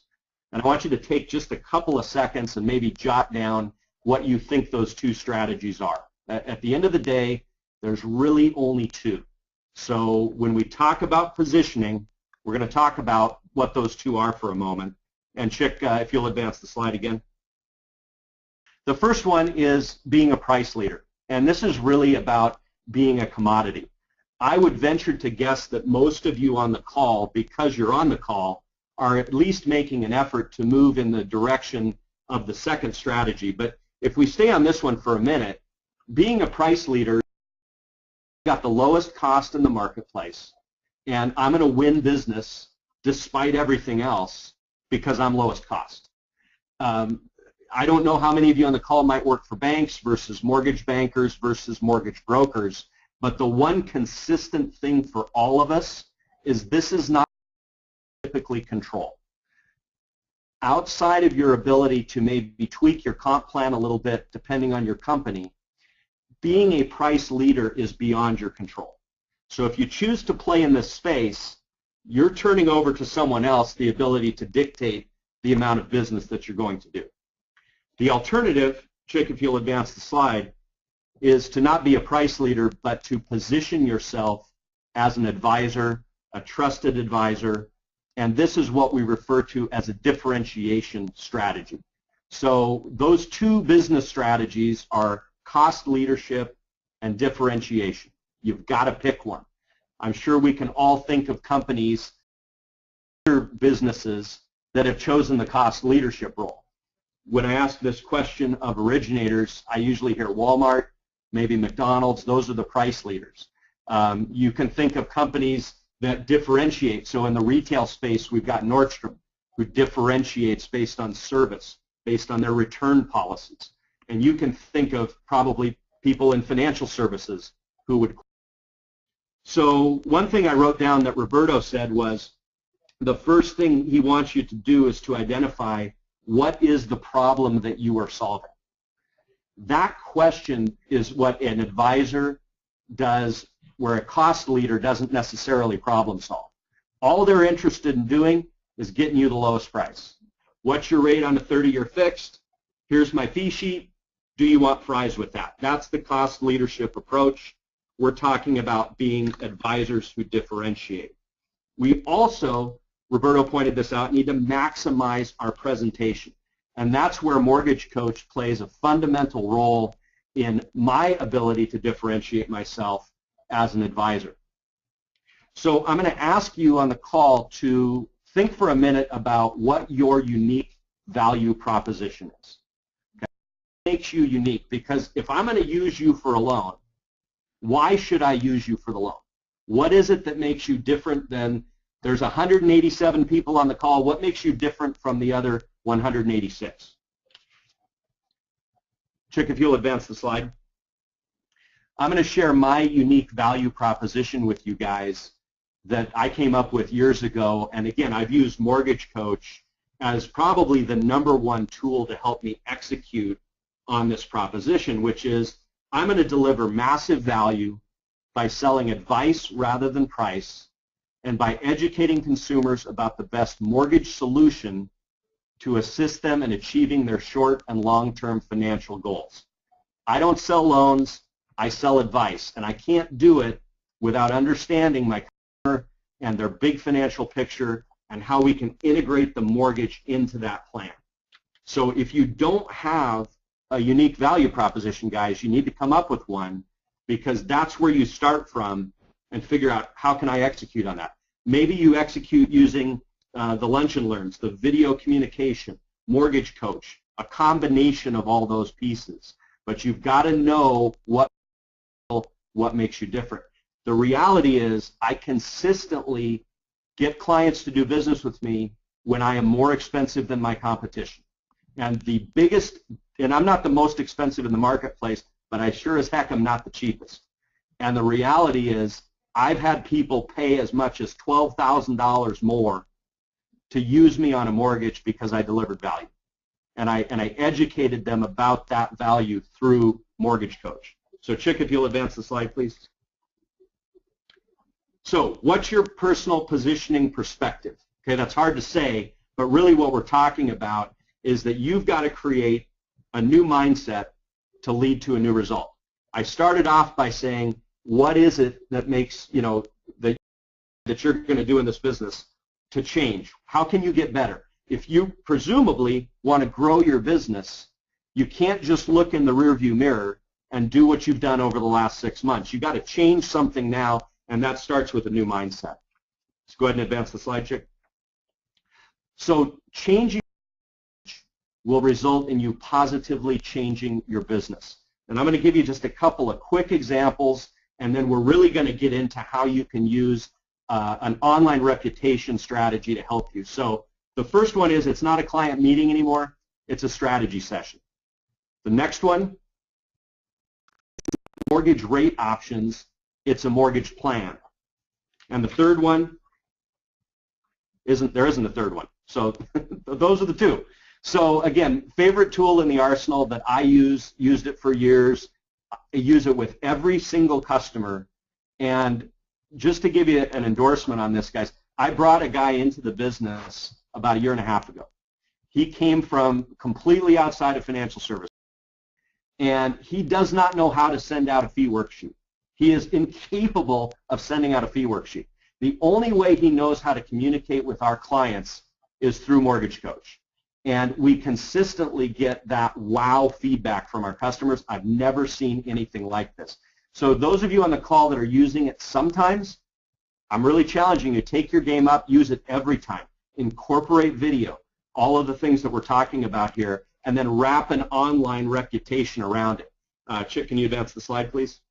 And I want you to take just a couple of seconds and maybe jot down what you think those two strategies are. At the end of the day, there's really only two. So when we talk about positioning, we're going to talk about what those two are for a moment. And Chick, if you'll advance the slide again. The first one is being a price leader, and this is really about being a commodity. I would venture to guess that most of you on the call, because you're on the call, are at least making an effort to move in the direction of the second strategy. But if we stay on this one for a minute, being a price leader, got the lowest cost in the marketplace, and I'm going to win business despite everything else because I'm lowest cost. I don't know how many of you on the call might work for banks versus mortgage bankers versus mortgage brokers, but the one consistent thing for all of us is this is not typically control. Outside of your ability to maybe tweak your comp plan a little bit depending on your company, being a price leader is beyond your control. So if you choose to play in this space, you're turning over to someone else the ability to dictate the amount of business that you're going to do. The alternative, Chick, if you'll advance the slide, is to not be a price leader, but to position yourself as an advisor, a trusted advisor, and this is what we refer to as a differentiation strategy. So those two business strategies are cost leadership and differentiation. You've got to pick one. I'm sure we can all think of companies, businesses that have chosen the cost leadership role. When I ask this question of originators, I usually hear Walmart, maybe McDonald's. Those are the price leaders. You can think of companies that differentiate. So in the retail space, we've got Nordstrom, who differentiates based on service, based on their return policies. And you can think of probably people in financial services who would. So one thing I wrote down that Roberto said was, the first thing he wants you to do is to identify what is the problem that you are solving. That question is what an advisor does, where a cost leader doesn't necessarily problem solve. All they're interested in doing is getting you the lowest price. What's your rate on a 30-year fixed? Here's my fee sheet. Do you want fries with that? That's the cost leadership approach. We're talking about being advisors who differentiate. We also, Roberto pointed this out, need to maximize our presentation. And that's where Mortgage Coach plays a fundamental role in my ability to differentiate myself as an advisor. So I'm going to ask you on the call to think for a minute about what your unique value proposition is. Okay? What makes you unique? Because if I'm going to use you for a loan, why should I use you for the loan? What is it that makes you different than, there's 187 people on the call, what makes you different from the other 186? Chick, if you'll advance the slide. I'm going to share my unique value proposition with you guys that I came up with years ago, and again, I've used Mortgage Coach as probably the #1 tool to help me execute on this proposition, which is I'm going to deliver massive value by selling advice rather than price, and by educating consumers about the best mortgage solution to assist them in achieving their short and long-term financial goals. I don't sell loans, I sell advice, and I can't do it without understanding my customer and their big financial picture and how we can integrate the mortgage into that plan. So if you don't have a unique value proposition, guys, you need to come up with one, because that's where you start from and figure out how can I execute on that. Maybe you execute using the Lunch and Learns, the video communication, Mortgage Coach, a combination of all those pieces. But you've got to know what makes you different. The reality is I consistently get clients to do business with me when I am more expensive than my competition. And the biggest, and I'm not the most expensive in the marketplace, but I sure as heck am not the cheapest. And the reality is I've had people pay as much as $12,000 more to use me on a mortgage because I delivered value. And I educated them about that value through Mortgage Coach. So Chick, if you'll advance the slide, please. So what's your personal positioning perspective? Okay, that's hard to say, but really what we're talking about is that you've got to create a new mindset to lead to a new result. I started off by saying, what is it that makes, that you're going to do in this business to change? How can you get better? If you presumably want to grow your business, you can't just look in the rearview mirror and do what you've done over the last 6 months. You've got to change something now, and that starts with a new mindset. Let's go ahead and advance the slide, Chick. So changing will result in you positively changing your business. And I'm going to give you just a couple of quick examples, and then we're really going to get into how you can use an online reputation strategy to help you. So the first one is it's not a client meeting anymore, it's a strategy session. The next one, mortgage rate options, it's a mortgage plan. And the third one, there isn't a third one. So those are the two. So again, favorite tool in the arsenal that I used it for years. I use it with every single customer. And just to give you an endorsement on this, guys, I brought a guy into the business about 1.5 years ago. He came from completely outside of financial services, and he does not know how to send out a fee worksheet. He is incapable of sending out a fee worksheet. The only way he knows how to communicate with our clients is through Mortgage Coach. And we consistently get that wow feedback from our customers. I've never seen anything like this. So those of you on the call that are using it sometimes, I'm really challenging you. Take your game up, use it every time. Incorporate video, all of the things that we're talking about here, and then wrap an online reputation around it. Chick, can you advance the slide, please?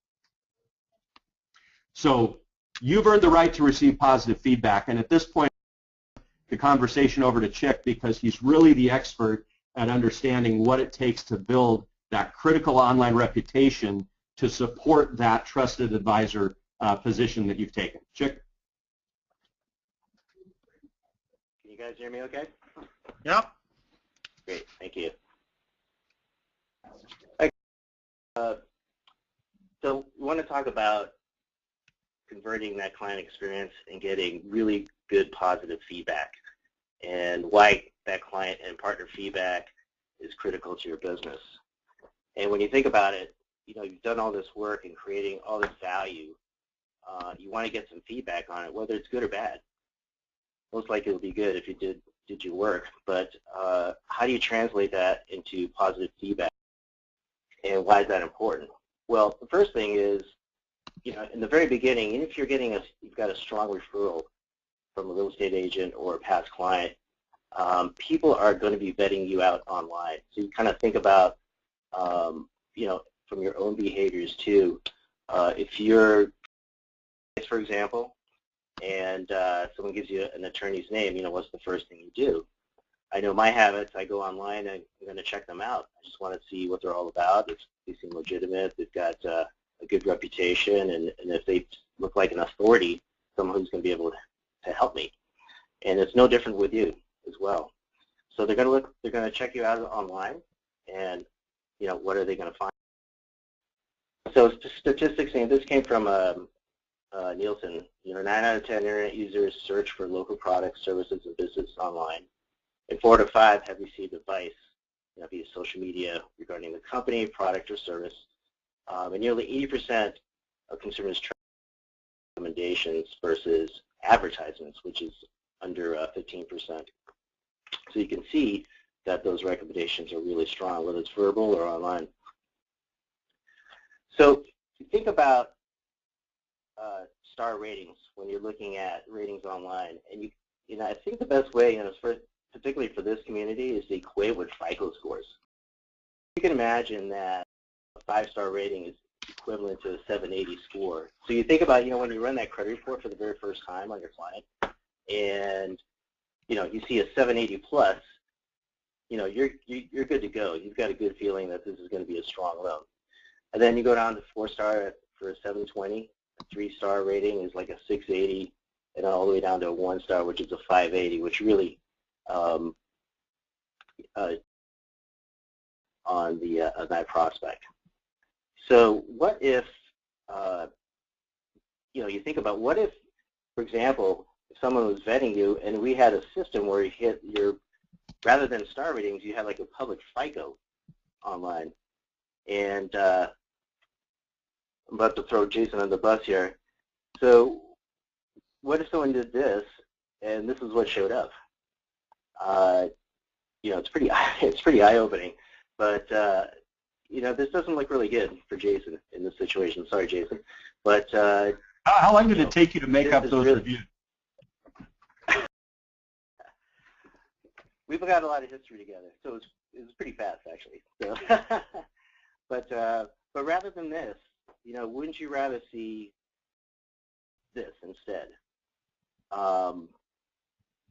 So you've earned the right to receive positive feedback, and at this point, the conversation over to Chick, because he's really the expert at understanding what it takes to build that critical online reputation to support that trusted advisor position that you've taken. Chick? guys hear me okay? Yep. Great, thank you. Okay. So we want to talk about converting that client experience and getting really good positive feedback, and why that client and partner feedback is critical to your business. And when you think about it, you've done all this work in creating all this value. You want to get some feedback on it, whether it's good or bad. Most likely it will be good if you did your work, but how do you translate that into positive feedback, and why is that important? Well, the first thing is, in the very beginning, even if you've got a strong referral from a real estate agent or a past client, people are going to be vetting you out online. So you kind of think about, from your own behaviors too. If you're, for example, and someone gives you an attorney's name, what's the first thing you do? I know my habits. I go online and I'm going to check them out. I just want to see what they're all about. If they seem legitimate, they've got a good reputation, and if they look like an authority, someone who's going to be able to help me. And it's no different with you as well. So they're going to check you out online, and what are they going to find? So statistics, and this came from Nielsen. 9 out of 10 internet users search for local products, services, and business online, and 4 out of 5 have received advice, via social media regarding the company, product, or service. And nearly 80% of consumers try recommendations versus advertisements, which is under 15%. So you can see that those recommendations are really strong, whether it's verbal or online. So you think about star ratings when you're looking at ratings online, and I think the best way, particularly for this community, is to equate with FICO scores. You can imagine that a 5-star rating is equivalent to a 780 score. So you think about, when you run that credit report for the very first time on your client, and you see a 780 plus, you're good to go. You've got a good feeling that this is going to be a strong loan. And then you go down to 4-star for a 720. A 3-star rating is like a 680, and all the way down to a 1-star, which is a 580, which really on that prospect. So what if you think about, what if, for example, if someone was vetting you and we had a system where you hit rather than star ratings, you had like a public FICO online. And I'm about to throw Jason on the bus here. So what if someone did this, and this is what showed up? It's pretty eye-opening, but this doesn't look really good for Jason in this situation. Sorry, Jason, but how long did it take you to make up those reviews? We've got a lot of history together, so it was pretty fast actually. So, but rather than this, wouldn't you rather see this instead?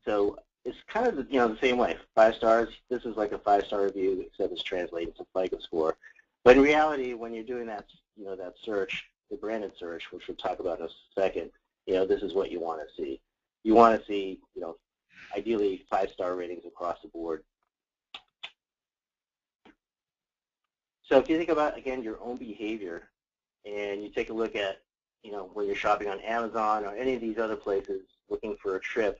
So it's kind of the same way. 5 stars. This is like a 5-star review, except it's translated to FICO score. But in reality, when you're doing that, that search, the branded search, which we'll talk about in a second, this is what you want to see. You want to see, ideally 5-star ratings across the board. So if you think about, again, your own behavior, and you take a look at, when you're shopping on Amazon or any of these other places looking for a trip,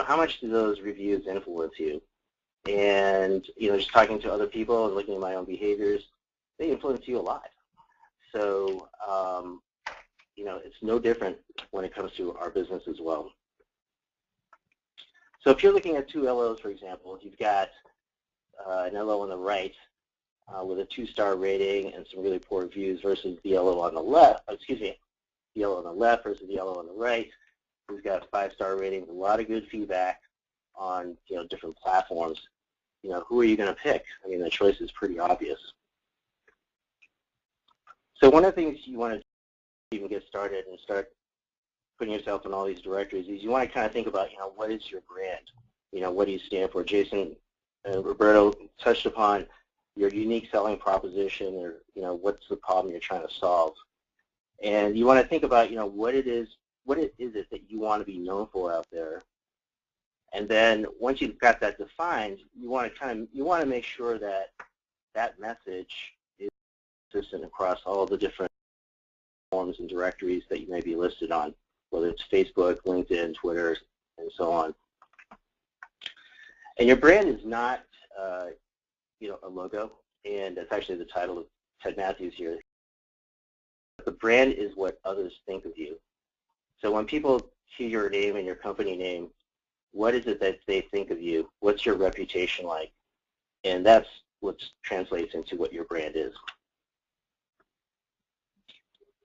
how much do those reviews influence you? And, just talking to other people and looking at my own behaviors, they influence you a lot. So, it's no different when it comes to our business as well. So if you're looking at 2 LOs, for example, you've got an LO on the right with a 2-star rating and some really poor reviews versus the LO on the left, the LO on the left versus the LO on the right, who's got 5-star ratings, a lot of good feedback on different platforms. Who are you going to pick? I mean, the choice is pretty obvious. So one of the things you want to even get started and start putting yourself in all these directories is you want to kind of think about, what is your brand? What do you stand for? Jason and Roberto touched upon your unique selling proposition, or, what's the problem you're trying to solve. And you want to think about, what it is it that you want to be known for out there, And then once you've got that defined, you want to make sure that that message is consistent across all the different forms and directories that you may be listed on, whether it's Facebook, LinkedIn, Twitter, and so on. And your brand is not, a logo, and that's actually the title of Ted Matthews here. The brand is what others think of you. So when people see your name and your company name, what is it that they think of you? What's your reputation like? And that's what translates into what your brand is.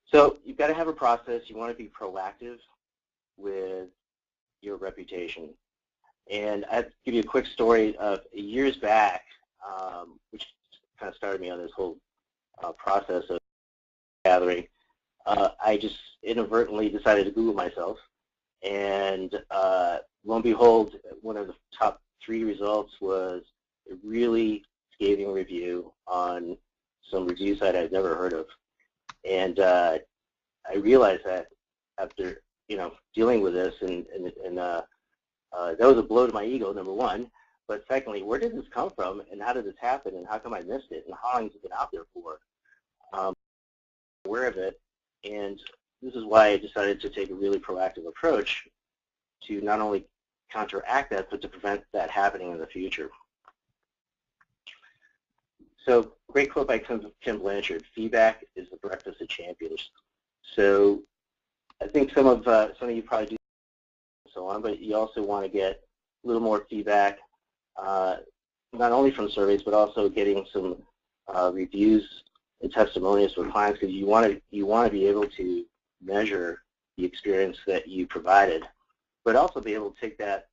So you've got to have a process. You want to be proactive with your reputation. And I'll give you a quick story of years back, which kind of started me on this whole process of gathering. I just inadvertently decided to Google myself, and lo and behold, one of the top 3 results was a really scathing review on some review site I'd never heard of. And I realized that after dealing with this, and that was a blow to my ego, number one. But secondly, where did this come from, and how did this happen, and how come I missed it, and how long has it been out there for? Aware of it, and this is why I decided to take a really proactive approach to not only counteract that, but to prevent that happening in the future. So, great quote by Tim Blanchard: "Feedback is the breakfast of champions." So, I think some of you probably do and so on, but you also want to get a little more feedback, not only from surveys, but also getting some reviews and testimonials from clients, because you want to be able to measure the experience that you provided, but also be able to take that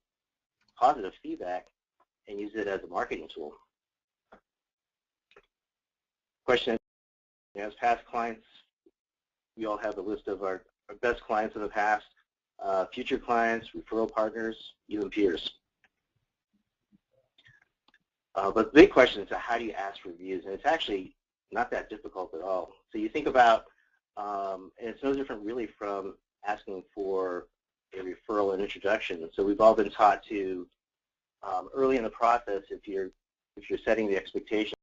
positive feedback and use it as a marketing tool. Question: as past clients, we all have a list of our best clients in the past, future clients, referral partners, even peers. But the big question is, how do you ask for reviews? And it's actually not that difficult at all. So you think about, and it's no different really from asking for a referral and introduction. So we've all been taught to, early in the process, if you're setting the expectation,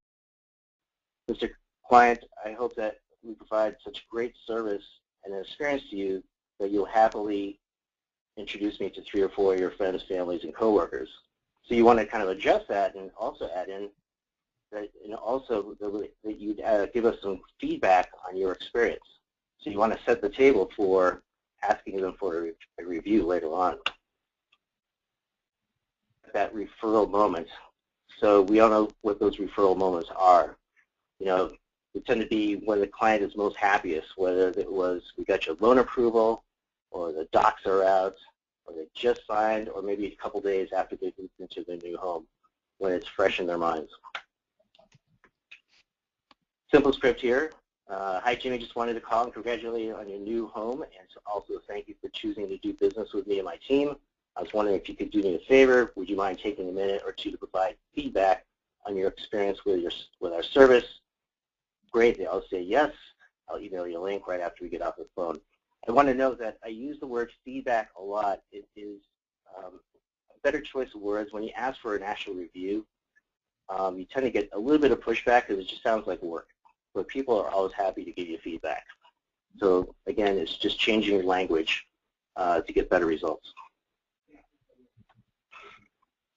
Mr. Client, I hope that we provide such great service and an experience to you that you'll happily introduce me to 3 or 4 of your friends, families, and coworkers. So you want to kind of adjust that and also add in that, and also that you give us some feedback on your experience. So you want to set the table for asking them for a review later on. That referral moment. So we all know what those referral moments are. They tend to be when the client is most happiest, whether it was we got your loan approval, or the docs are out, or they just signed, or maybe a couple days after they've moved into their new home, when it's fresh in their minds. Simple script here. Hi, Jimmy, just wanted to call and congratulate you on your new home, and also thank you for choosing to do business with me and my team. I was wondering if you could do me a favor. Would you mind taking a minute or 2 to provide feedback on your experience with our service? Great. They all say yes. I'll email you a link right after we get off the phone. I want to note that I use the word feedback a lot. It is a better choice of words. When you ask for an actual review, you tend to get a little bit of pushback because it just sounds like work. But people are always happy to give you feedback. So again, it's just changing your language to get better results.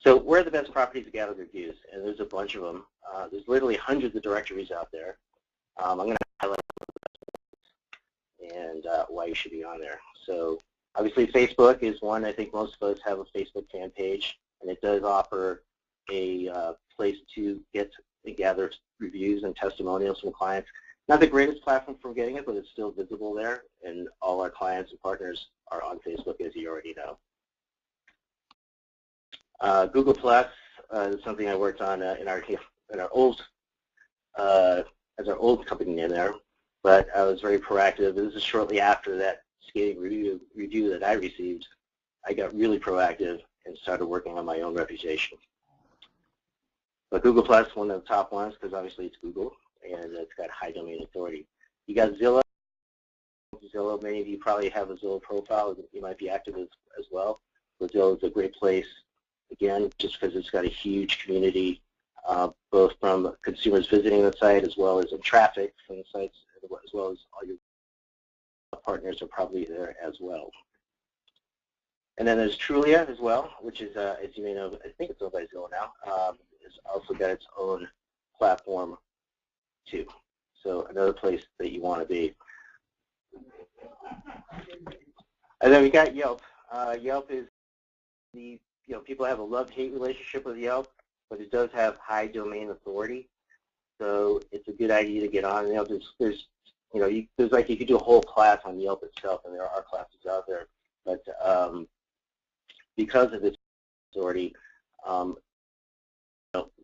So where are the best properties to gather reviews? And there's a bunch of them. There's literally hundreds of directories out there. I'm going to highlight and why you should be on there. So obviously Facebook is one. I think most of us have a Facebook fan page, and it does offer a place to gather reviews and testimonials from clients. Not the greatest platform for getting it, but it's still visible there, and all our clients and partners are on Facebook, as you already know. Google Plus is something I worked on in our old as our old company name there, but I was very proactive. This is shortly after that scathing review that I received. I got really proactive and started working on my own reputation. But Google Plus, one of the top ones, because obviously it's Google, and it's got high domain authority. You got Zillow. Many of you probably have a Zillow profile. You might be active as well. But Zillow is a great place again, just because it's got a huge community, both from consumers visiting the site as well as in traffic from the sites, as well as all your partners are probably there as well. And then there's Trulia as well, which is, as you may know, I think it's owned by Zillow now. It's also got its own platform too. So another place that you want to be. And then we got Yelp. Yelp is people have a love-hate relationship with Yelp, but it does have high domain authority. So it's a good idea to get on. There's like you could do a whole class on Yelp itself, and there are classes out there. But because of its authority,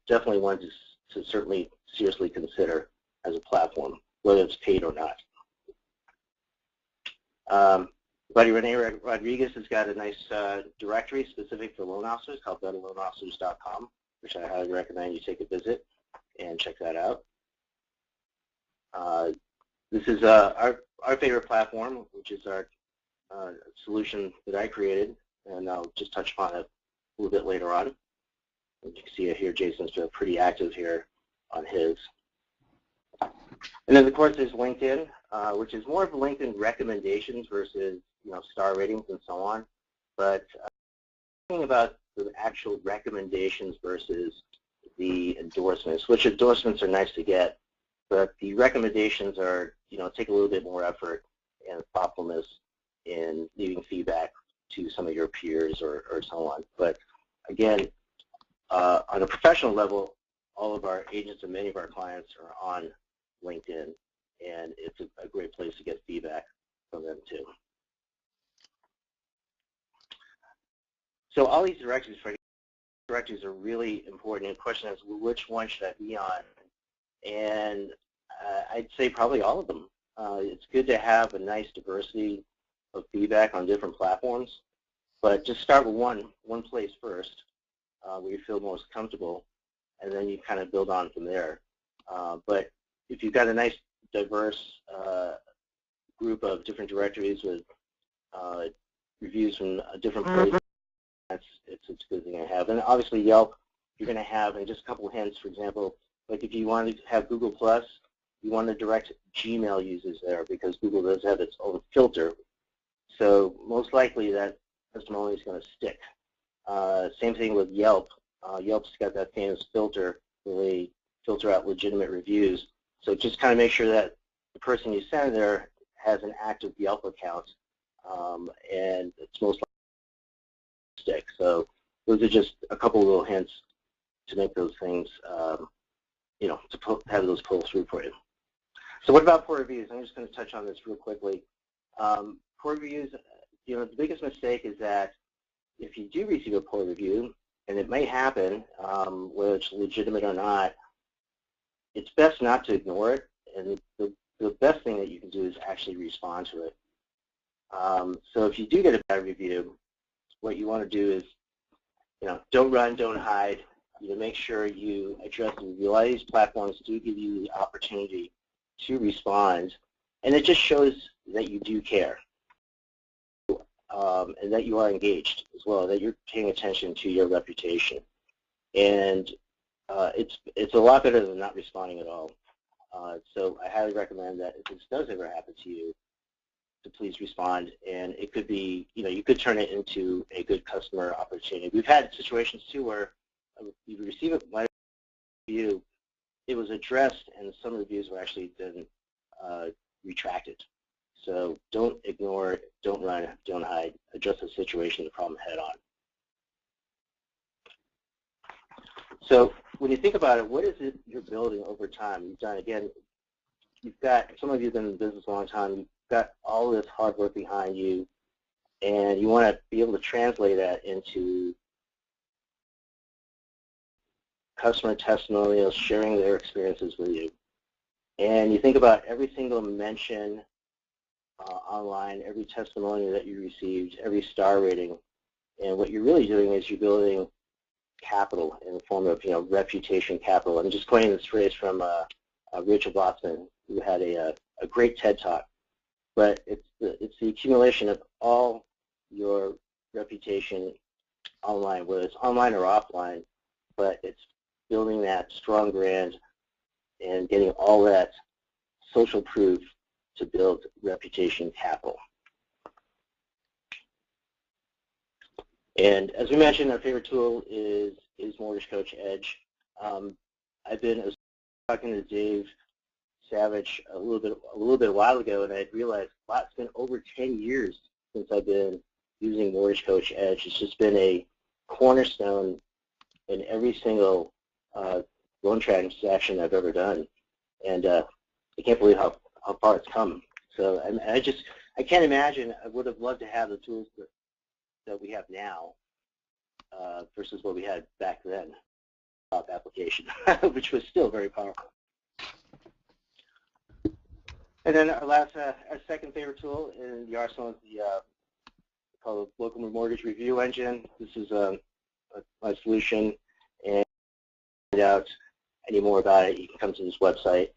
definitely one to certainly seriously consider as a platform, whether it's paid or not. Buddy Rene Rodriguez has got a nice directory specific for loan officers called betterloanofficers.com, which I highly recommend you take a visit and check that out. This is our favorite platform, which is our solution that I created, and I'll just touch upon it a little bit later on. You can see it here, Jason's been pretty active here on his. And then, of course, there's LinkedIn, which is more of LinkedIn recommendations versus star ratings and so on. But thinking about the actual recommendations versus the endorsements, which endorsements are nice to get, but the recommendations are take a little bit more effort and thoughtfulness in leaving feedback to some of your peers or so on. But again, on a professional level, all of our agents and many of our clients are on LinkedIn, and it's a great place to get feedback from them too. So all these directories are really important. The question is, which one should I be on? And I'd say probably all of them. It's good to have a nice diversity of feedback on different platforms, but just start with one place first, where you feel most comfortable, and then you kind of build on from there. But if you've got a nice, diverse group of different directories with reviews from different places, it's a good thing to have. And obviously Yelp, you're going to have, and just a couple of hints, for example, like if you want to have Google+, you want to direct Gmail users there because Google does have its own filter. So most likely that testimony is going to stick. Same thing with Yelp. Yelp's got that famous filter where they filter out legitimate reviews. So just kind of make sure that the person you send there has an active Yelp account, and it's most likely to stick. So those are just a couple of little hints to make those things, to have those pull through for you. So what about poor reviews? I'm just going to touch on this real quickly. Poor reviews, the biggest mistake is that if you do receive a poor review, and it may happen, whether it's legitimate or not, it's best not to ignore it, and the best thing that you can do is actually respond to it. So if you do get a bad review, what you want to do is, don't run, don't hide. Make sure you address the review. A lot of these platforms do give you the opportunity to respond, and it just shows that you do care. And that you are engaged as well, that you're paying attention to your reputation. And it's a lot better than not responding at all. So I highly recommend that if this does ever happen to you, to please respond. And it could be, you could turn it into a good customer opportunity. We've had situations too where you receive a review, it was addressed, and some reviews were actually then retracted. So don't ignore it, don't run, don't hide. Address the situation, the problem head on. So when you think about it, what is it you're building over time? You've done, again, some of you have been in business a long time, you've got all this hard work behind you, and you want to be able to translate that into customer testimonials, sharing their experiences with you. And you think about every single mention online, every testimonial that you received, every star rating, and what you're really doing is you're building capital in the form of reputation capital. I'm just coining this phrase from Rachel Botsman, who had a great TED Talk. But it's the accumulation of all your reputation online, whether it's online or offline, but it's building that strong brand and getting all that social proof to build reputation capital. And as we mentioned, our favorite tool is Mortgage Coach Edge. I've been talking to Dave Savage a little bit a while ago, and I realized, wow, it's been over 10 years since I've been using Mortgage Coach Edge. It's just been a cornerstone in every single loan transaction I've ever done, and I can't believe how far it's come. So I can't imagine. I would have loved to have the tools that we have now versus what we had back then. Application, which was still very powerful. And then our second favorite tool in the arsenal is the called Local Mortgage Review Engine. This is my solution, and to find out any more about it, you can come to this website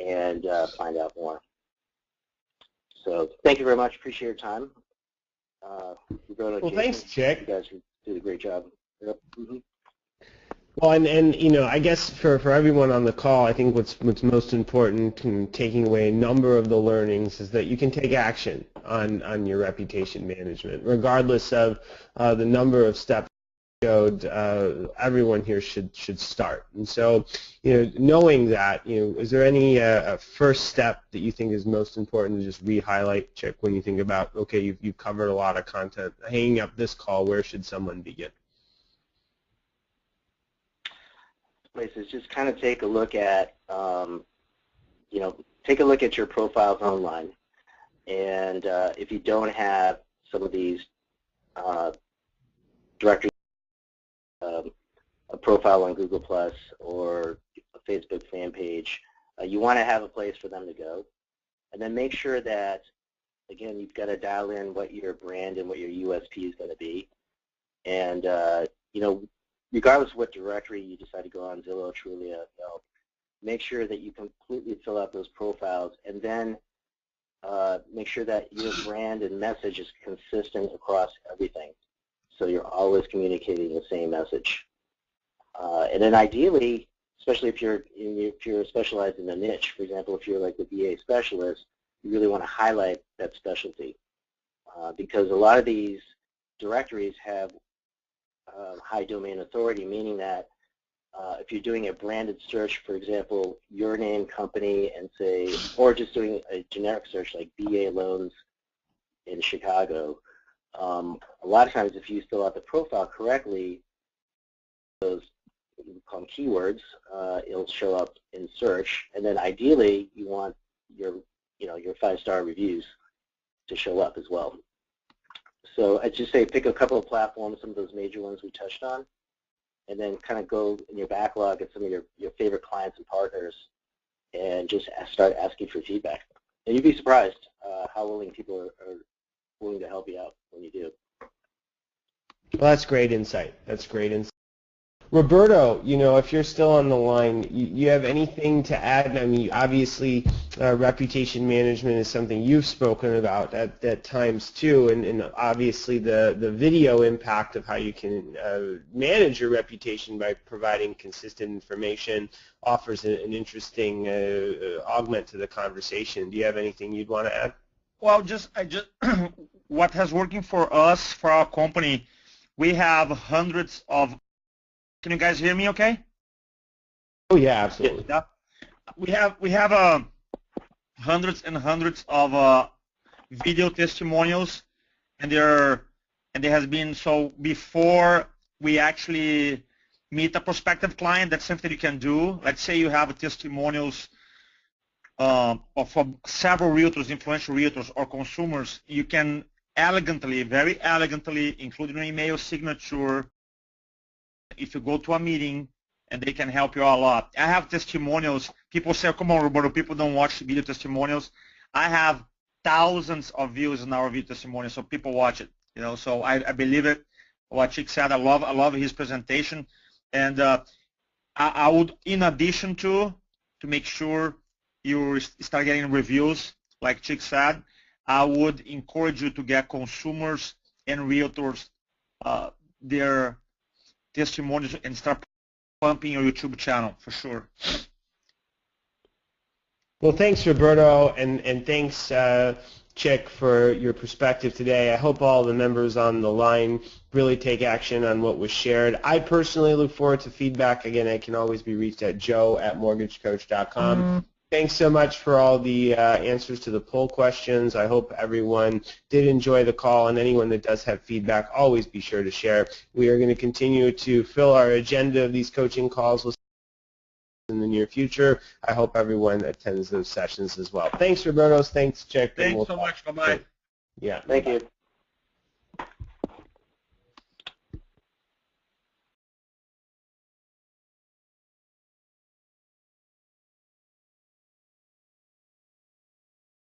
and find out more. So thank you very much. Appreciate your time. Well, Jason, thanks, Chick. You guys did a great job. Yep. Mm-hmm. Well, and you know, I guess for everyone on the call, I think what's most important in taking away a number of the learnings is that you can take action on your reputation management, regardless of the number of steps showed. Everyone here should start. And so, you know, knowing that, you know, is there any first step that you think is most important to just re-highlight, Chick, when you think about, okay, you've covered a lot of content, hanging up this call, where should someone begin? Places, just kind of take a look at, you know, take a look at your profiles online, and if you don't have some of these directories, a profile on Google Plus or a Facebook fan page, you want to have a place for them to go, and then make sure that, again, you've got to dial in what your brand and what your USP is going to be, and you know, regardless of what directory you decide to go on, Zillow, Trulia, Yelp, make sure that you completely fill out those profiles, and then make sure that your brand and message is consistent across everything, so you're always communicating the same message. And then ideally, especially if you're specialized in a niche, for example, if you're like the VA specialist, you really want to highlight that specialty, because a lot of these directories have high domain authority, meaning that if you're doing a branded search, for example, your name, company, and say, or just doing a generic search like BA loans in Chicago, a lot of times if you fill out the profile correctly, those we call them keywords, it'll show up in search, and then ideally you want your, you know, your 5-star reviews to show up as well. So I'd just say pick a couple of platforms, some of those major ones we touched on, and then kind of go in your backlog at some of your favorite clients and partners and just start asking for feedback. And you'd be surprised how willing people are willing to help you out when you do. Well, that's great insight. That's great insight. Roberto, you know, if you're still on the line, you have anything to add? I mean, obviously, reputation management is something you've spoken about at times too, and obviously the video impact of how you can manage your reputation by providing consistent information offers an interesting augment to the conversation. Do you have anything you'd want to add? Well, what has working for us, for our company, we have hundreds of. Can you guys hear me okay? Oh yeah, absolutely. Yeah. We have hundreds and hundreds of video testimonials, and there has been, so before we actually meet a prospective client, that's something you can do. Let's say you have testimonials of several realtors, influential realtors or consumers. You can elegantly, very elegantly, including an email signature, if you go to a meeting, and they can help you a lot. I have testimonials. People say, come on, Roberto, people don't watch video testimonials. I have thousands of views in our video testimonials, so people watch it. You know, so I believe it. What Chick said, I love his presentation, and I would, in addition to make sure you start getting reviews, like Chick said, I would encourage you to get consumers and realtors their testimonials and start pumping your YouTube channel for sure. Well, thanks, Roberto, and thanks, Chick, for your perspective today. I hope all the members on the line really take action on what was shared. I personally look forward to feedback. Again, I can always be reached at joe@mortgagecoach.com. Thanks so much for all the answers to the poll questions. I hope everyone did enjoy the call, and anyone that does have feedback, always be sure to share. We are going to continue to fill our agenda of these coaching calls with in the near future. I hope everyone attends those sessions as well. Thanks, Roberto. Thanks, Chick. Thanks so much. Bye-bye. Yeah. Thank you.